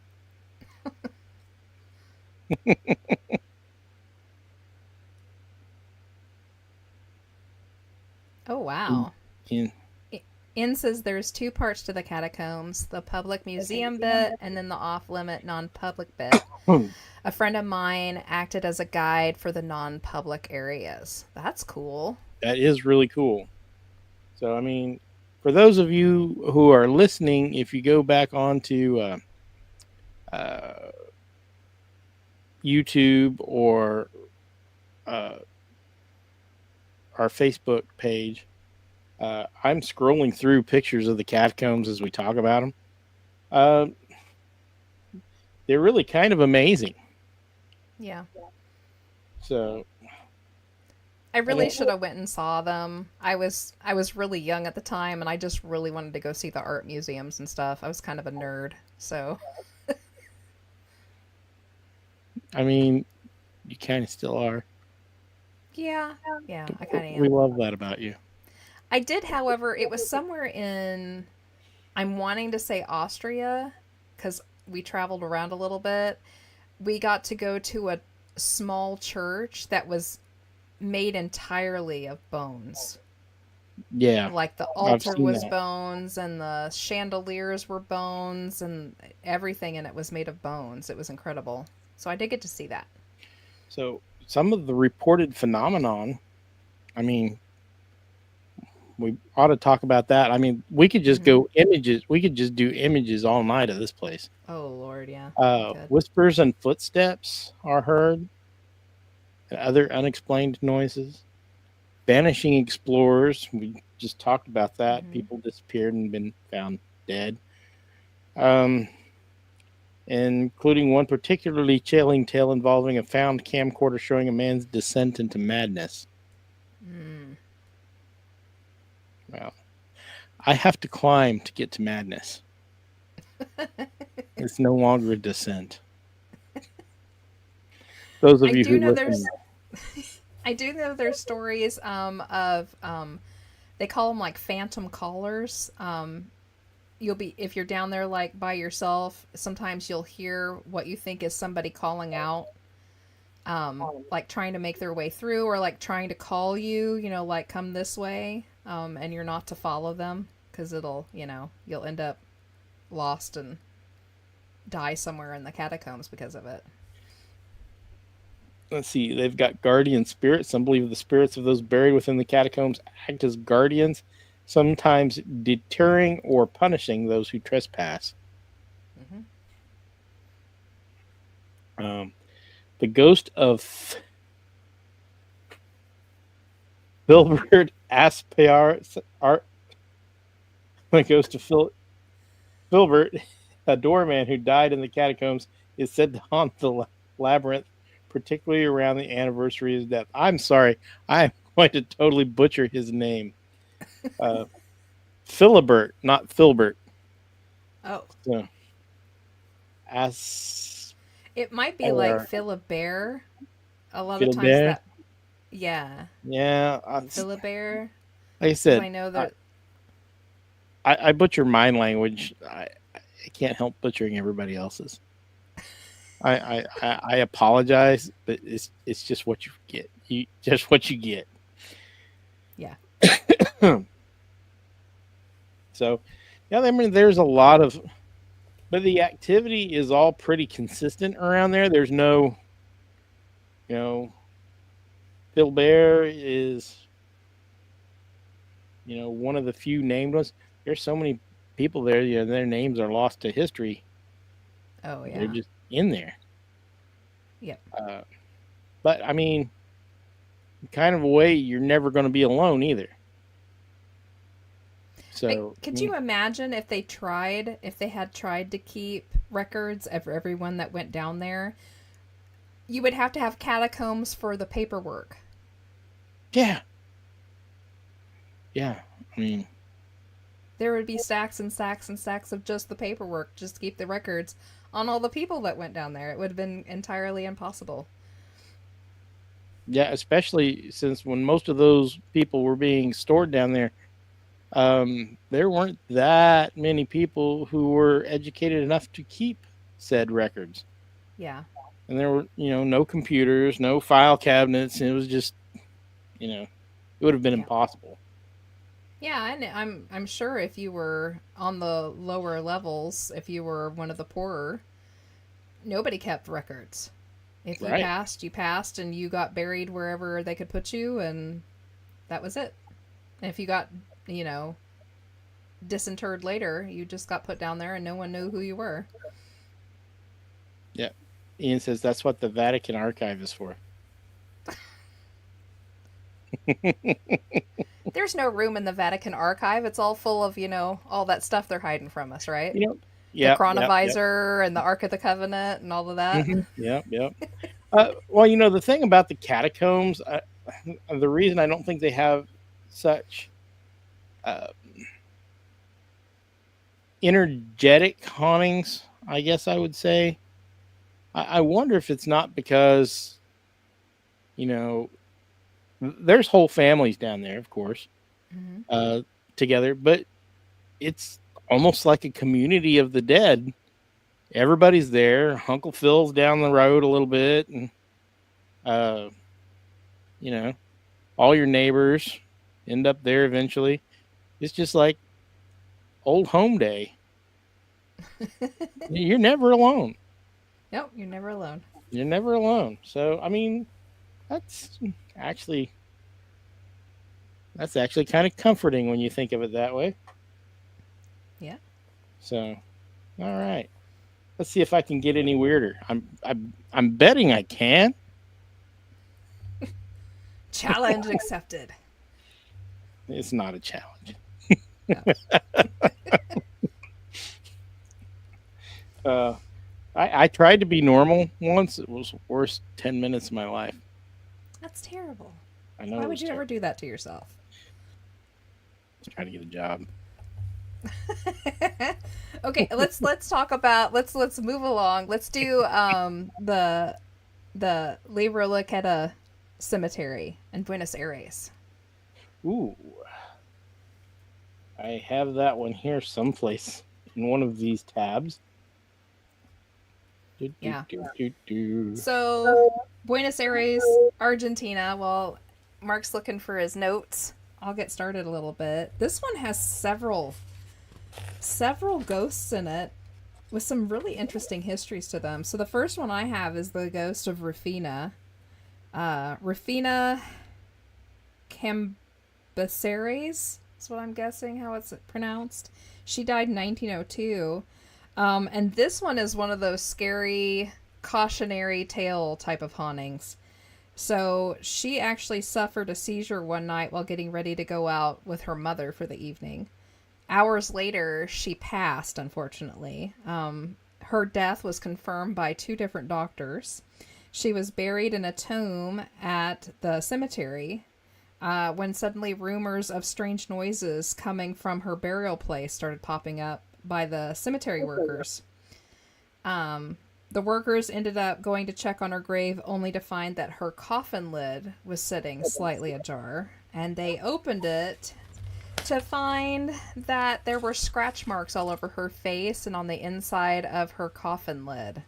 Oh In, wow. in, In says there's two parts to the catacombs, the public museum bit and then the off limit non public bit. A friend of mine acted as a guide for the non public areas. That's cool. that is really cool. So I mean, for those of you who are listening, if you go back onto uh, YouTube or uh, our Facebook page, I'm scrolling through pictures of the catacombs as we talk about them. Uh, they're really kind of amazing. Yeah. So I really should have went and saw them. I was really young at the time, and I just really wanted to go see the art museums and stuff. I was kind of a nerd, so I mean, you kind of still are. yeah, I kind of We am. love that about you. I did, however, it was somewhere in, I'm wanting to say Austria, because we traveled around a little bit. We got to go to a small church that was made entirely of bones. Yeah, Like the I've altar seen was that. bones, and the chandeliers were bones, and everything in it was made of bones. It was incredible. So I did get to see that. So some of the reported phenomenon, I mean, we ought to talk about that. I mean, we could just Hmm. go images. We could just do images all night of this place. Oh Lord, yeah, we could. Whispers and footsteps are heard, and other unexplained noises. Vanishing explorers. We just talked about that. Hmm. People disappeared and been found dead. Um, including one particularly chilling tale involving a found camcorder showing a man's descent into madness. Mm. Well, I have to climb to get to madness. It's no longer a descent. Those of I you do who know listen, I do know there's stories of they call them like phantom callers. You'll be, if you're down there like by yourself, sometimes you'll hear what you think is somebody calling out, like trying to make their way through, or like trying to call you, like come this way, and you're not to follow them because it'll, you'll end up lost and die somewhere in the catacombs because of it. let's see, they've got guardian spirits. Some believe the spirits of those buried within the catacombs act as guardians, sometimes deterring or punishing those who trespass. Hmm. The ghost of Filbert Aspar, the ghost of Filbert, a doorman who died in the catacombs, is said to haunt the labyrinth, particularly around the anniversary of his death. I'm sorry, I'm going to totally butcher his name. Philibert, not Filbert. Oh, So, as it might be like Philibert. A lot of times Philbert, that, yeah, yeah. Philibert. Like I Because said, I know that. I butcher my language. I can't help butchering everybody else's. I apologize, but it's just what you get. Just what you get. Yeah. So, yeah, I mean, there's a lot of, but the activity is all pretty consistent around there. There's no, Philbert is, one of the few named ones. There's so many people there, their names are lost to history. Oh They're yeah. just in there. Yep. But I mean, kind of a way, you're never going to be alone either. So, Could you imagine if they had tried to keep records of everyone that went down there? You would have to have catacombs for the paperwork. yeah. I mean, There would be stacks and stacks and stacks of just the paperwork, just to keep the records on all the people that went down there. It would have been entirely impossible. yeah, especially since when most of those people were being stored down there, there weren't that many people who were educated enough to keep said records. Yeah. And there were, no computers, no file cabinets. It was just, it would have been Yeah. impossible. Yeah, and I'm sure if you were on the lower levels, if you were one of the poorer, nobody kept records. If you Right. passed, you passed, and you got buried wherever they could put you, and that was it. And if you got, disinterred later, you just got put down there, and no one knew who you were. Yeah. Ian says that's what the Vatican archive is for. There's no room in the Vatican archive. It's all full of, all that stuff they're hiding from us, right? Yeah. The chronovisor and the Ark of the Covenant and all of that. Yep. Well, the thing about the catacombs, the reason I don't think they have such uh, energetic hauntings, I guess I would say. I wonder if it's not because, you know, there's whole families down there, of course, Hmm. uh, together, but it's almost like a community of the dead. Everybody's there. Uncle Phil's down the road a little bit, and uh, you know, all your neighbors end up there eventually. It's just like old home day. You're never alone. Nope, you're never alone. You're never alone. So I mean, that's actually that's actually kind of comforting when you think of it that way. Yeah. So, all right, let's see if I can get any weirder. I'm betting I can. Challenge accepted. It's not a challenge. No. I tried to be normal once. It was the worst 10 minutes of my life. That's terrible. I know. Why it would was you ever terrible. do that to yourself? I was trying to get a job. Okay, let's talk about let's move along. Let's do the Libra Laqueta Cemetery in Buenos Aires. Ooh, I have that one here someplace in one of these tabs. Yeah. Do. So Buenos Aires, Argentina. Well, Mark's looking for his notes. I'll get started a little bit. This one has several ghosts in it with some really interesting histories to them. So the first one I have is the ghost of Rufina. Rufina Cambaceres is what I'm guessing how it's pronounced. She died in 1902. And this one is one of those scary cautionary tale type of hauntings. So she actually suffered a seizure one night while getting ready to go out with her mother for the evening. Hours later, she passed, unfortunately. Her death was confirmed by 2 different doctors. She was buried in a tomb at the cemetery when suddenly rumors of strange noises coming from her burial place started popping up by the cemetery workers. The workers ended up going to check on her grave only to find that her coffin lid was sitting slightly ajar, and they opened it to find that there were scratch marks all over her face and on the inside of her coffin lid.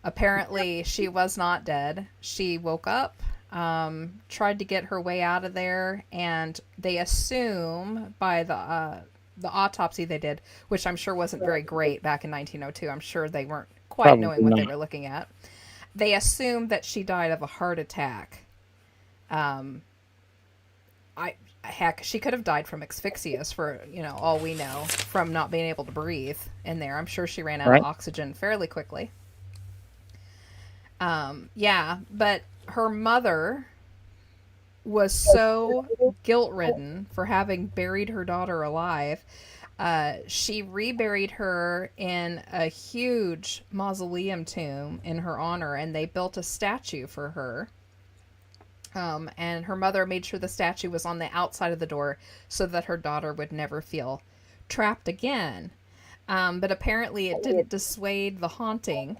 Apparently, she was not dead. She woke up, tried to get her way out of there, and they assume by the autopsy they did, which I'm sure wasn't very great back in 1902. I'm sure they weren't quite Probably knowing what they not. were looking at. They assumed that she died of a heart attack. Heck, she could have died from asphyxias for, all we know, from not being able to breathe in there. I'm sure she ran out Right. of oxygen fairly quickly. Yeah, but her mother was so guilt-ridden for having buried her daughter alive. She reburied her in a huge mausoleum tomb in her honor, and they built a statue for her. And her mother made sure the statue was on the outside of the door so that her daughter would never feel trapped again. But apparently it didn't dissuade the haunting.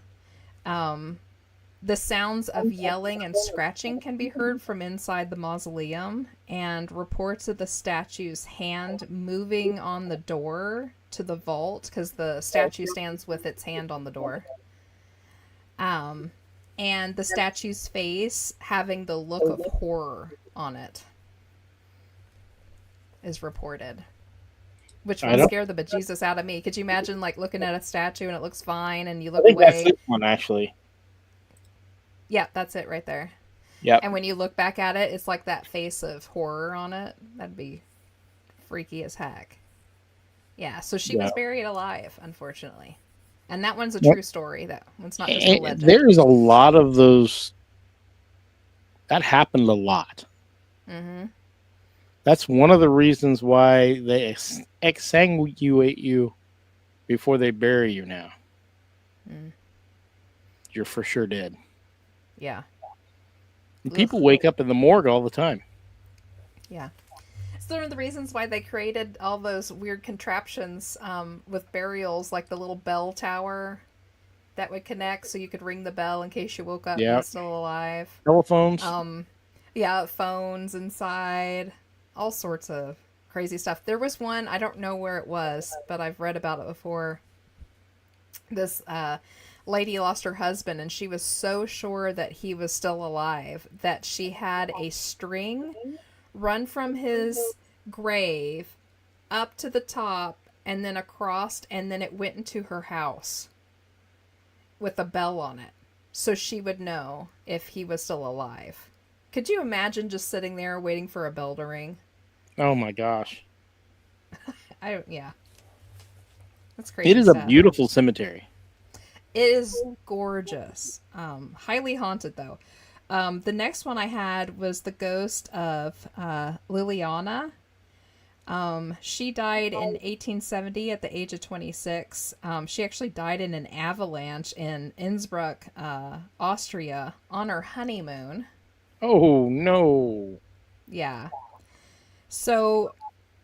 The sounds of yelling and scratching can be heard from inside the mausoleum, and reports of the statue's hand moving on the door to the vault, because the statue stands with its hand on the door. And the statue's face having the look of horror on it is reported. Which I will don't- scare the bejesus out of me. Could you imagine, looking at a statue and it looks fine and you I look think that's away? this one actually. Yeah, that's it right there. Yep. And when you look back at it, it's like that face of horror on it. That'd be freaky as heck. Yeah, so she was Yeah. buried alive, unfortunately. And that one's a Yep. true story. That one's not just a And legend. there's a lot of those. That happened a lot. Mm-hmm. That's one of the reasons why they exsanguinate you before they bury you now. Mm. You're for sure dead. Yeah. People wake up in the morgue all the time. Yeah. It's one of the reasons why they created all those weird contraptions with burials, like the little bell tower that would connect so you could ring the bell in case you woke up and Yeah. was still alive. Telephones. Yeah, phones inside, all sorts of crazy stuff. There was one, I don't know where it was, but I've read about it before. This lady lost her husband, and she was so sure that he was still alive that she had a string run from his grave up to the top and then across, and then it went into her house with a bell on it, so she would know if he was still alive. Could you imagine just sitting there waiting for a bell to ring? Oh my gosh. Yeah. That's crazy. It is stuff. a beautiful cemetery. It is gorgeous. Highly haunted, though. The next one I had was the ghost of Liliana. She died in 1870 at the age of 26. She actually died in an avalanche in Innsbruck, Austria, on her honeymoon. Oh, no. Yeah. So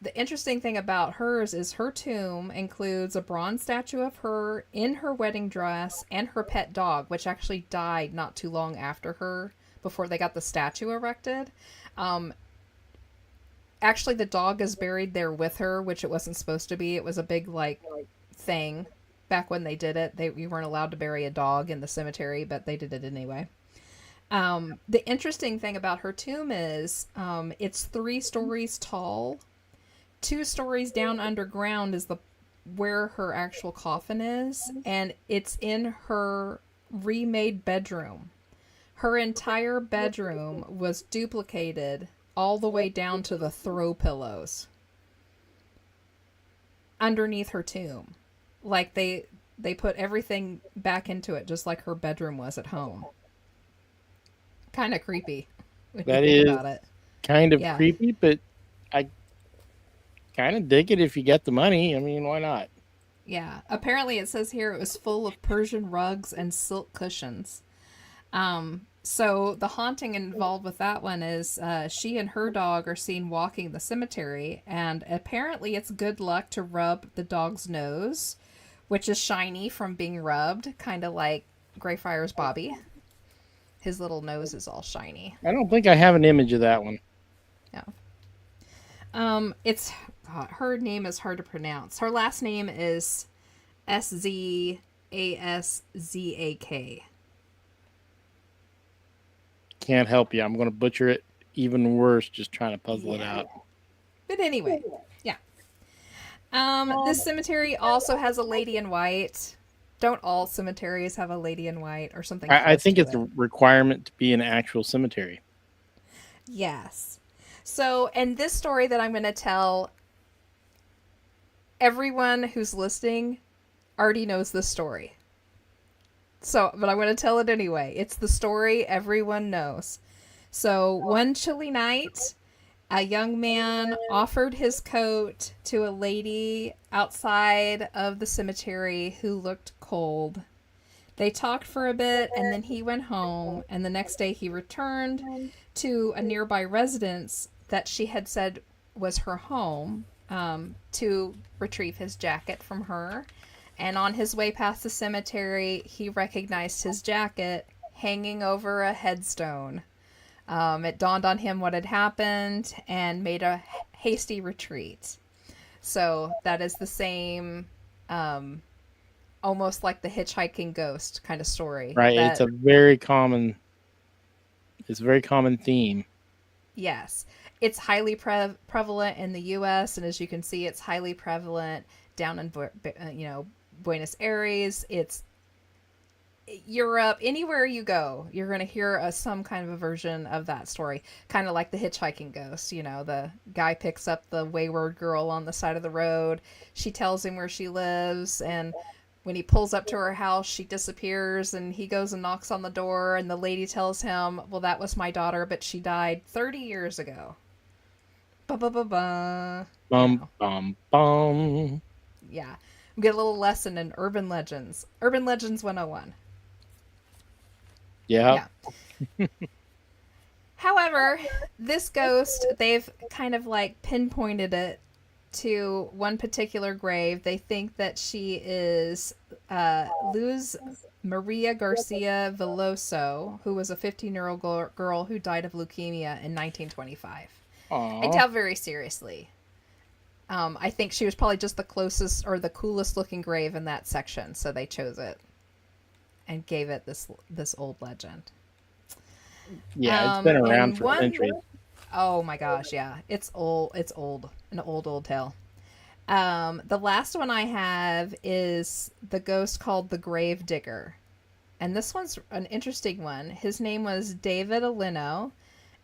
the interesting thing about hers is her tomb includes a bronze statue of her in her wedding dress and her pet dog, which actually died not too long after her, before they got the statue erected. Actually, the dog is buried there with her, which it wasn't supposed to be. It was a big, thing back when they did it. We weren't allowed to bury a dog in the cemetery, but they did it anyway. The interesting thing about her tomb is it's 3 stories tall. 2 stories down underground is where her actual coffin is, and it's in her remade bedroom. Her entire bedroom was duplicated all the way down to the throw pillows underneath her tomb. Like they put everything back into it, just like her bedroom was at home. Kind of creepy when That you think is about it. kind of Yeah. creepy, but I kind of dig it if you get the money. I mean, why not? Yeah. Apparently it says here it was full of Persian rugs and silk cushions. So the haunting involved with that one is she and her dog are seen walking the cemetery, and apparently it's good luck to rub the dog's nose, which is shiny from being rubbed, kind of like Greyfriars Bobby. His little nose is all shiny. I don't think I have an image of that one. No. Her name is hard to pronounce. Her last name is Szaszak. Can't help you. I'm going to butcher it even worse, just trying to puzzle it out. But anyway, yeah. This cemetery also has a lady in white. Don't all cemeteries have a lady in white or something? I think to it's it? a requirement to be an actual cemetery. Yes. So, and this story that I'm going to tell, everyone who's listening already knows this story. So, but I'm going to tell it anyway. It's the story everyone knows. So, one chilly night, a young man offered his coat to a lady outside of the cemetery who looked cold. They talked for a bit, and then he went home, and the next day he returned to a nearby residence that she had said was her home to retrieve his jacket from her. And on his way past the cemetery, he recognized his jacket hanging over a headstone. It dawned on him what had happened and made a hasty retreat. So that is the same, almost like the hitchhiking ghost kind of story. Right. It's a very common theme. Yes. It's highly prevalent in the U.S., and as you can see, it's highly prevalent down in, Buenos Aires. It's Europe. Anywhere you go, you're going to hear some kind of a version of that story. Kind of like the hitchhiking ghost. You know, the guy picks up the wayward girl on the side of the road. She tells him where she lives, and when he pulls up to her house, she disappears, and he goes and knocks on the door, and the lady tells him, well, that was my daughter, but she died 30 years ago. Ba-ba-ba-ba. Bum, bum, bum. Yeah. We get a little lesson in urban legends. Urban Legends 101. Yeah. However, this ghost, they've kind of like pinpointed it to one particular grave. They think that she is Luz Maria Garcia Veloso, who was a 15-year-old girl who died of leukemia in 1925. I Aw. doubt very seriously. I think she was probably just the closest or the coolest looking grave in that section, so they chose it and gave it this old legend. Yeah, it's been around and for one- centuries. Oh my gosh, yeah. It's old. It's old. An old tale. The last one I have is the ghost called the Grave Digger. And this one's an interesting one. His name was David Alino,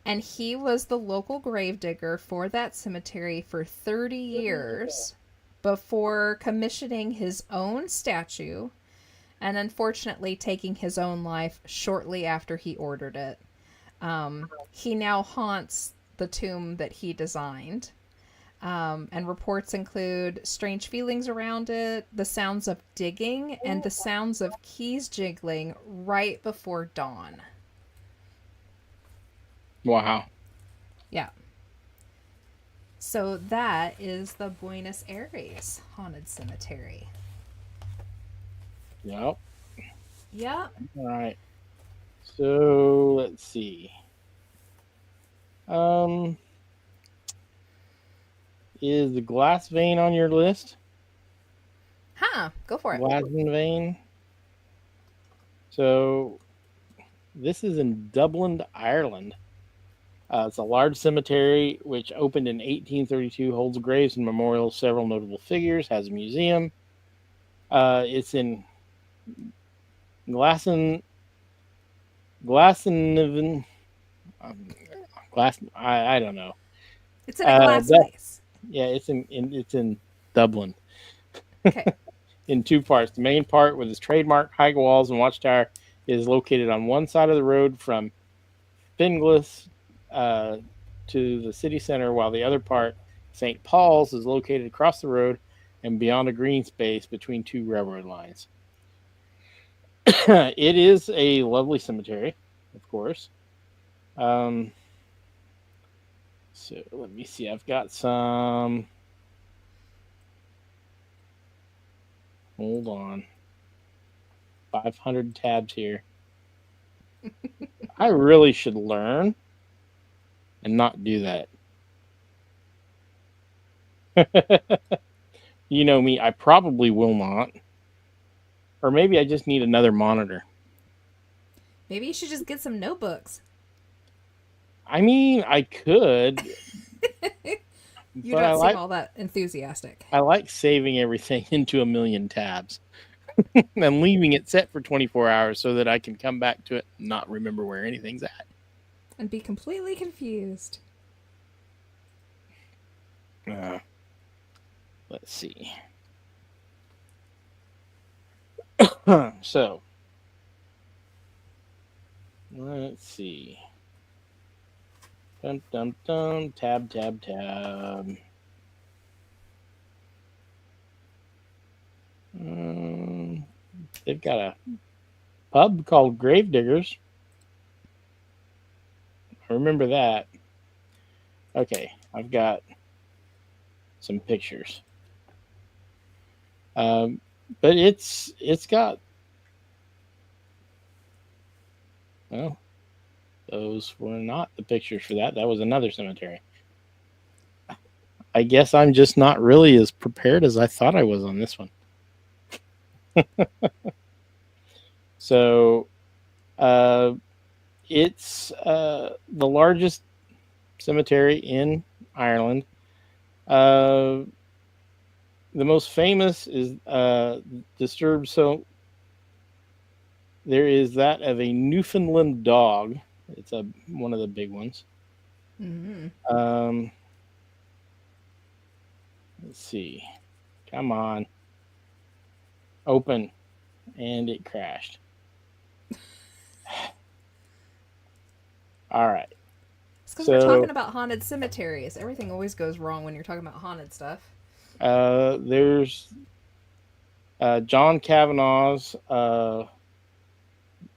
and he was the local grave digger for that cemetery for 30 years before commissioning his own statue and unfortunately taking his own life shortly after he ordered it. He now haunts the tomb that he designed. And reports include strange feelings around it, the sounds of digging, and the sounds of keys jiggling right before dawn. Wow. Yeah. So that is the Buenos Aires Haunted Cemetery. Yep. Yep. All right. So let's see. Is the glass vein on your list? Huh. Go for it. Glasgow vein. So this is in Dublin, Ireland. It's a large cemetery which opened in 1832, holds graves and memorials, several notable figures, has a museum. It's in Glasnevin. I don't know. It's in a glass place. Yeah, it's in Dublin. Okay. In two parts. The main part with its trademark high walls and watchtower is located on one side of the road from Finglas to the city center, while the other part, St. Paul's, is located across the road and beyond a green space between two railroad lines. It is a lovely cemetery, of course. So let me see. I've got some. Hold on. 500 tabs here. I really should learn and not do that. You know me, I probably will not. Or maybe I just need another monitor. Maybe you should just get some notebooks. I mean, I could. You but don't seem all that enthusiastic. I like saving everything into 1,000,000 tabs and leaving it set for 24 hours so that I can come back to it and not remember where anything's at. And be completely confused. Let's see. So, let's see. Dum, dum, dum. Tab. They've got a pub called Gravediggers. I remember that. Okay, I've got some pictures. But it's got, well, those were not the pictures for that. That was another cemetery. I guess I'm just not really as prepared as I thought I was on this one. So, it's the largest cemetery in Ireland. The most famous is disturbed. So there is that of a Newfoundland dog. It's one of the big ones. Mm-hmm. Let's see. Come on. Open. And it crashed. All right. It's because we're talking about haunted cemeteries. Everything always goes wrong when you're talking about haunted stuff. There's John Kavanaugh's The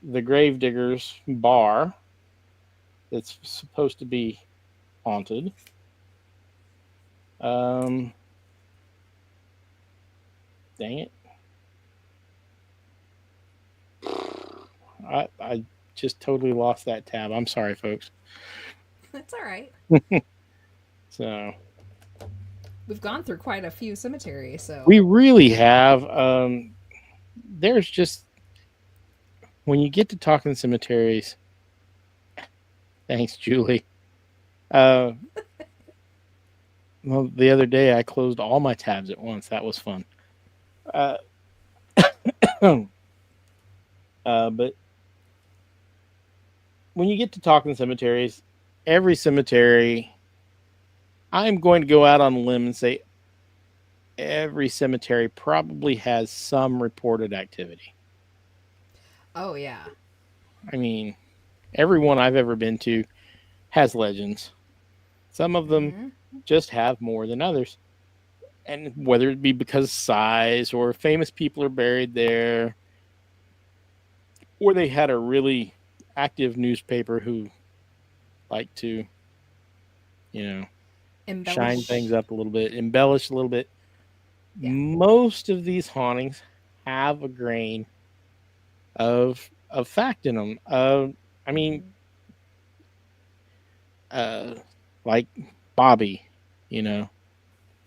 Gravediggers Bar. that's supposed to be haunted. Um, Dang it. I just totally lost that tab. I'm sorry, folks. It's all right. So We've gone through quite a few cemeteries, so we really have. There's just when you get to talking cemeteries. Thanks, Julie. Uh, well, the other day I closed all my tabs at once. That was fun. Uh, but when you get to talking cemeteries, every cemetery, I'm going to go out on a limb and say every cemetery probably has some reported activity. oh yeah. I mean, every one I've ever been to has legends. Some of them Mm-hmm. just have more than others. And whether it be because of size or famous people are buried there, or they had a really active newspaper who liked to, you know, shine things Embellish. up a little bit, embellish a little bit. Yeah. Most of these hauntings have a grain of fact in them. I mean, uh, like Bobby, you know,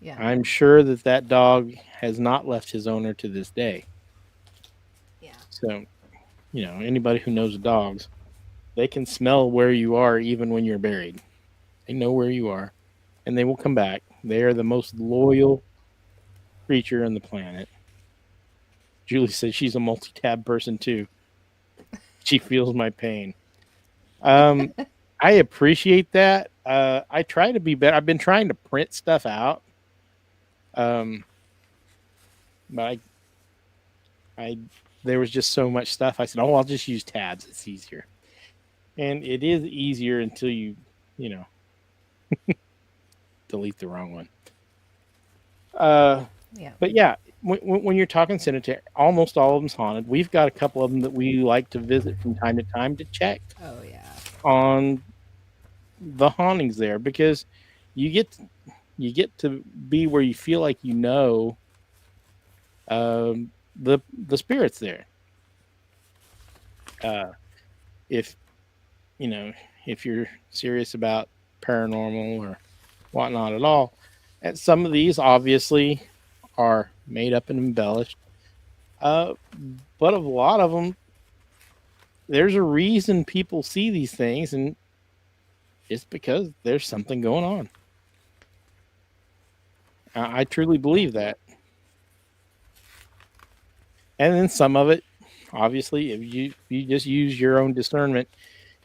Yeah. I'm sure that that dog has not left his owner to this day. Yeah. So, you know, anybody who knows dogs, they can smell where you are even when you're buried. They know where you are, and they will come back. They are the most loyal creature on the planet. Julie says she's a multi-tab person too. She feels my pain. Um, I appreciate that. I try to be better. I've been trying to print stuff out. Um, but I, there was just so much stuff. I said, "Oh, I'll just use tabs. It's easier." And it is easier until you know, delete the wrong one. Yeah. But yeah, when you're talking cemetery, almost all of them's haunted. We've got a couple of them that we like to visit from time to time to check Oh yeah. on the hauntings there because you get you get to be where you feel like you know the spirits there. Uh, if you know if you're serious about paranormal or whatnot at all, and some of these obviously are made up and embellished. Uh, but a lot of them, there's a reason people see these things, and it's because there's something going on. I truly believe that. And then some of it, obviously, if you just use your own discernment,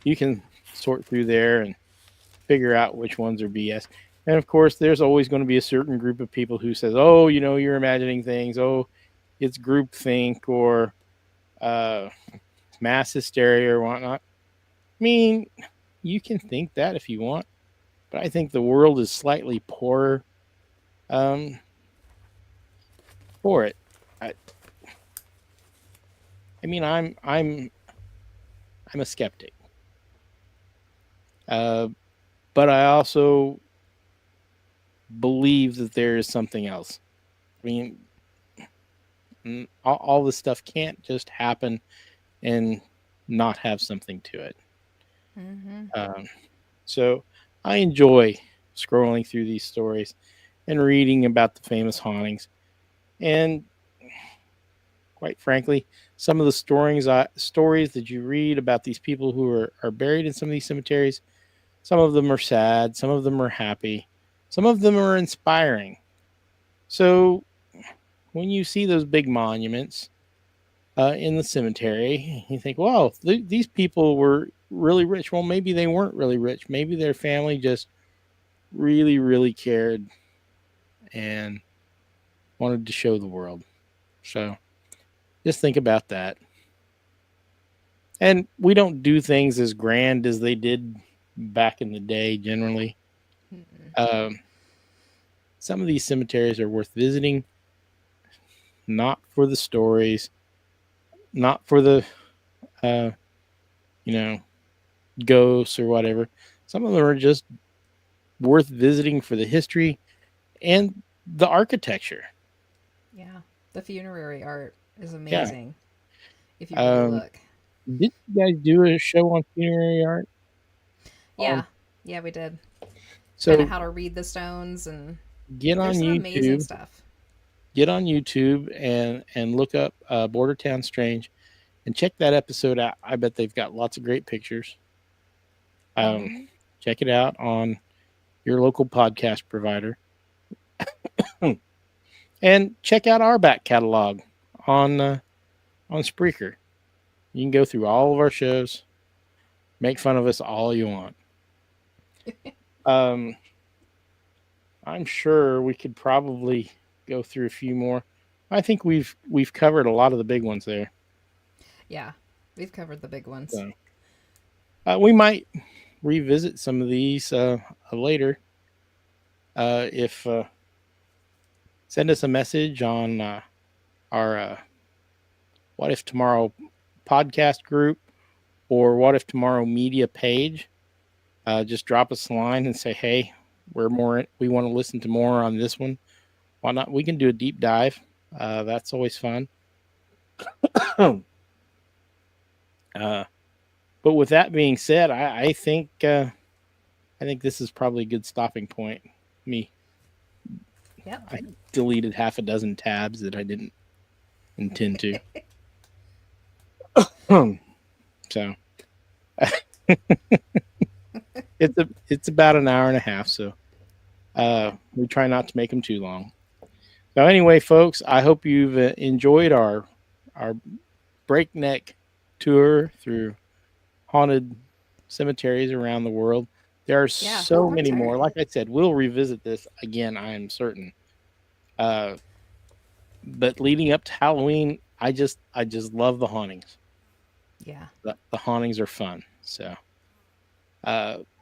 you can sort through there and figure out which ones are BS. And of course, there's always going to be a certain group of people who says, "Oh, you know, you're imagining things. Oh, it's groupthink or uh, mass hysteria or whatnot." I mean, you can think that if you want, but I think the world is slightly poorer um, for it. I, I mean, I'm a skeptic, uh, but I also believe that there is something else. I mean, all this stuff can't just happen and not have something to it. Mm-hmm. Um, so I enjoy scrolling through these stories and reading about the famous hauntings. And quite frankly, some of the stories that you read about these people who are buried in some of these cemeteries, some of them are sad, some of them are happy, some of them are inspiring. So when you see those big monuments in the cemetery, you think, "Wow, these people were really rich." Well, maybe they weren't really rich. Maybe their family just really, really cared and wanted to show the world. So just think about that. And we don't do things as grand as they did back in the day generally. Mm-mm. Um, some of these cemeteries are worth visiting, not for the stories, not for the, uh, you know, ghosts or whatever. Some of them are just worth visiting for the history and the architecture. Yeah. The funerary art is Yeah. amazing if you really look. Did you guys do a show on funerary art? Yeah. Yeah, we did. Kind So of how to read the stones, and get on there's some amazing YouTube. stuff. Get on YouTube and look up Border Town Strange and check that episode out. I bet they've got lots of great pictures. Check it out on your local podcast provider. And check out our back catalog on Spreaker. You can go through all of our shows, make fun of us all you want. I'm sure we could probably go through a few more. I think we've covered a lot of the big ones there. Yeah, we've covered the big ones. So, we might revisit some of these later. If send us a message on our What If Tomorrow podcast group or What If Tomorrow media page. Just drop us a line and say, hey, we want to listen to more on this one. Why not? We can do a deep dive. That's always fun. But with that being said, I think this is probably a good stopping point. Yep. I deleted half a dozen tabs that I didn't intend to. So it's about an hour and a half, so we try not to make them too long. So anyway, folks, I hope you've enjoyed our breakneck tour through haunted cemeteries around the world. There are so many more. Like I said, we'll revisit this again, I am certain. But leading up to Halloween, I just love the hauntings. Yeah. The hauntings are fun. So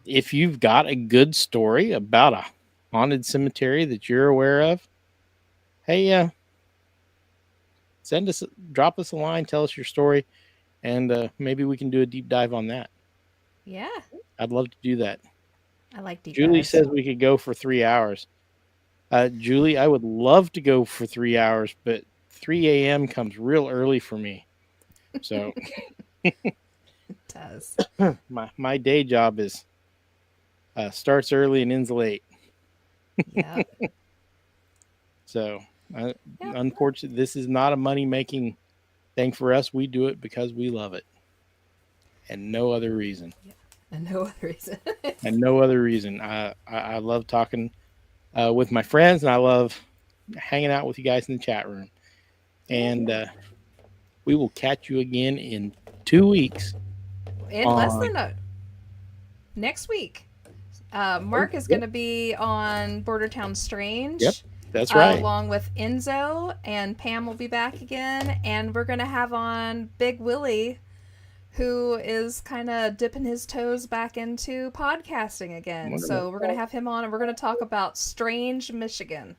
if you've got a good story about a haunted cemetery that you're aware of, hey, drop us a line, tell us your story, and maybe we can do a deep dive on that. Yeah. I'd love to do that. I like deep Julie dives. says we could go for 3 hours. Julie, I would love to go for 3 hours, but 3 a.m. comes real early for me. So it does. my day job is starts early and ends late. Yeah. So unfortunately, this is not a money-making thing for us. We do it because we love it. And no other reason. Yeah. And no other reason. And no other reason. I love talking with my friends, and I love hanging out with you guys in the chat room. And we will catch you again in 2 weeks. In less than next week. Mark is going to be on Bordertown Strange. Yep, that's right. Along with Enzo, and Pam will be back again. And we're going to have on Big Willie, who is kind of dipping his toes back into podcasting again. Wonderful. So we're going to have him on, and we're going to talk about Strange, Michigan.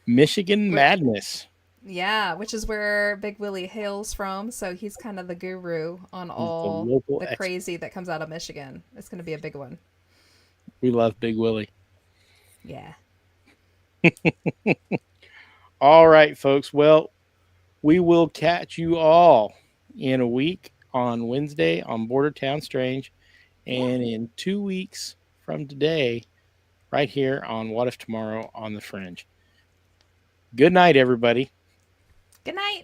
Madness. Yeah, which is where Big Willie hails from. So he's kind of the guru on all the crazy that comes out of Michigan. It's going to be a big one. We love Big Willie. Yeah. All right, folks. Well, we will catch you all in a week on Wednesday on Bordertown Strange, and in 2 weeks from today, right here on What If Tomorrow on the Fringe. Good night, everybody. Good night.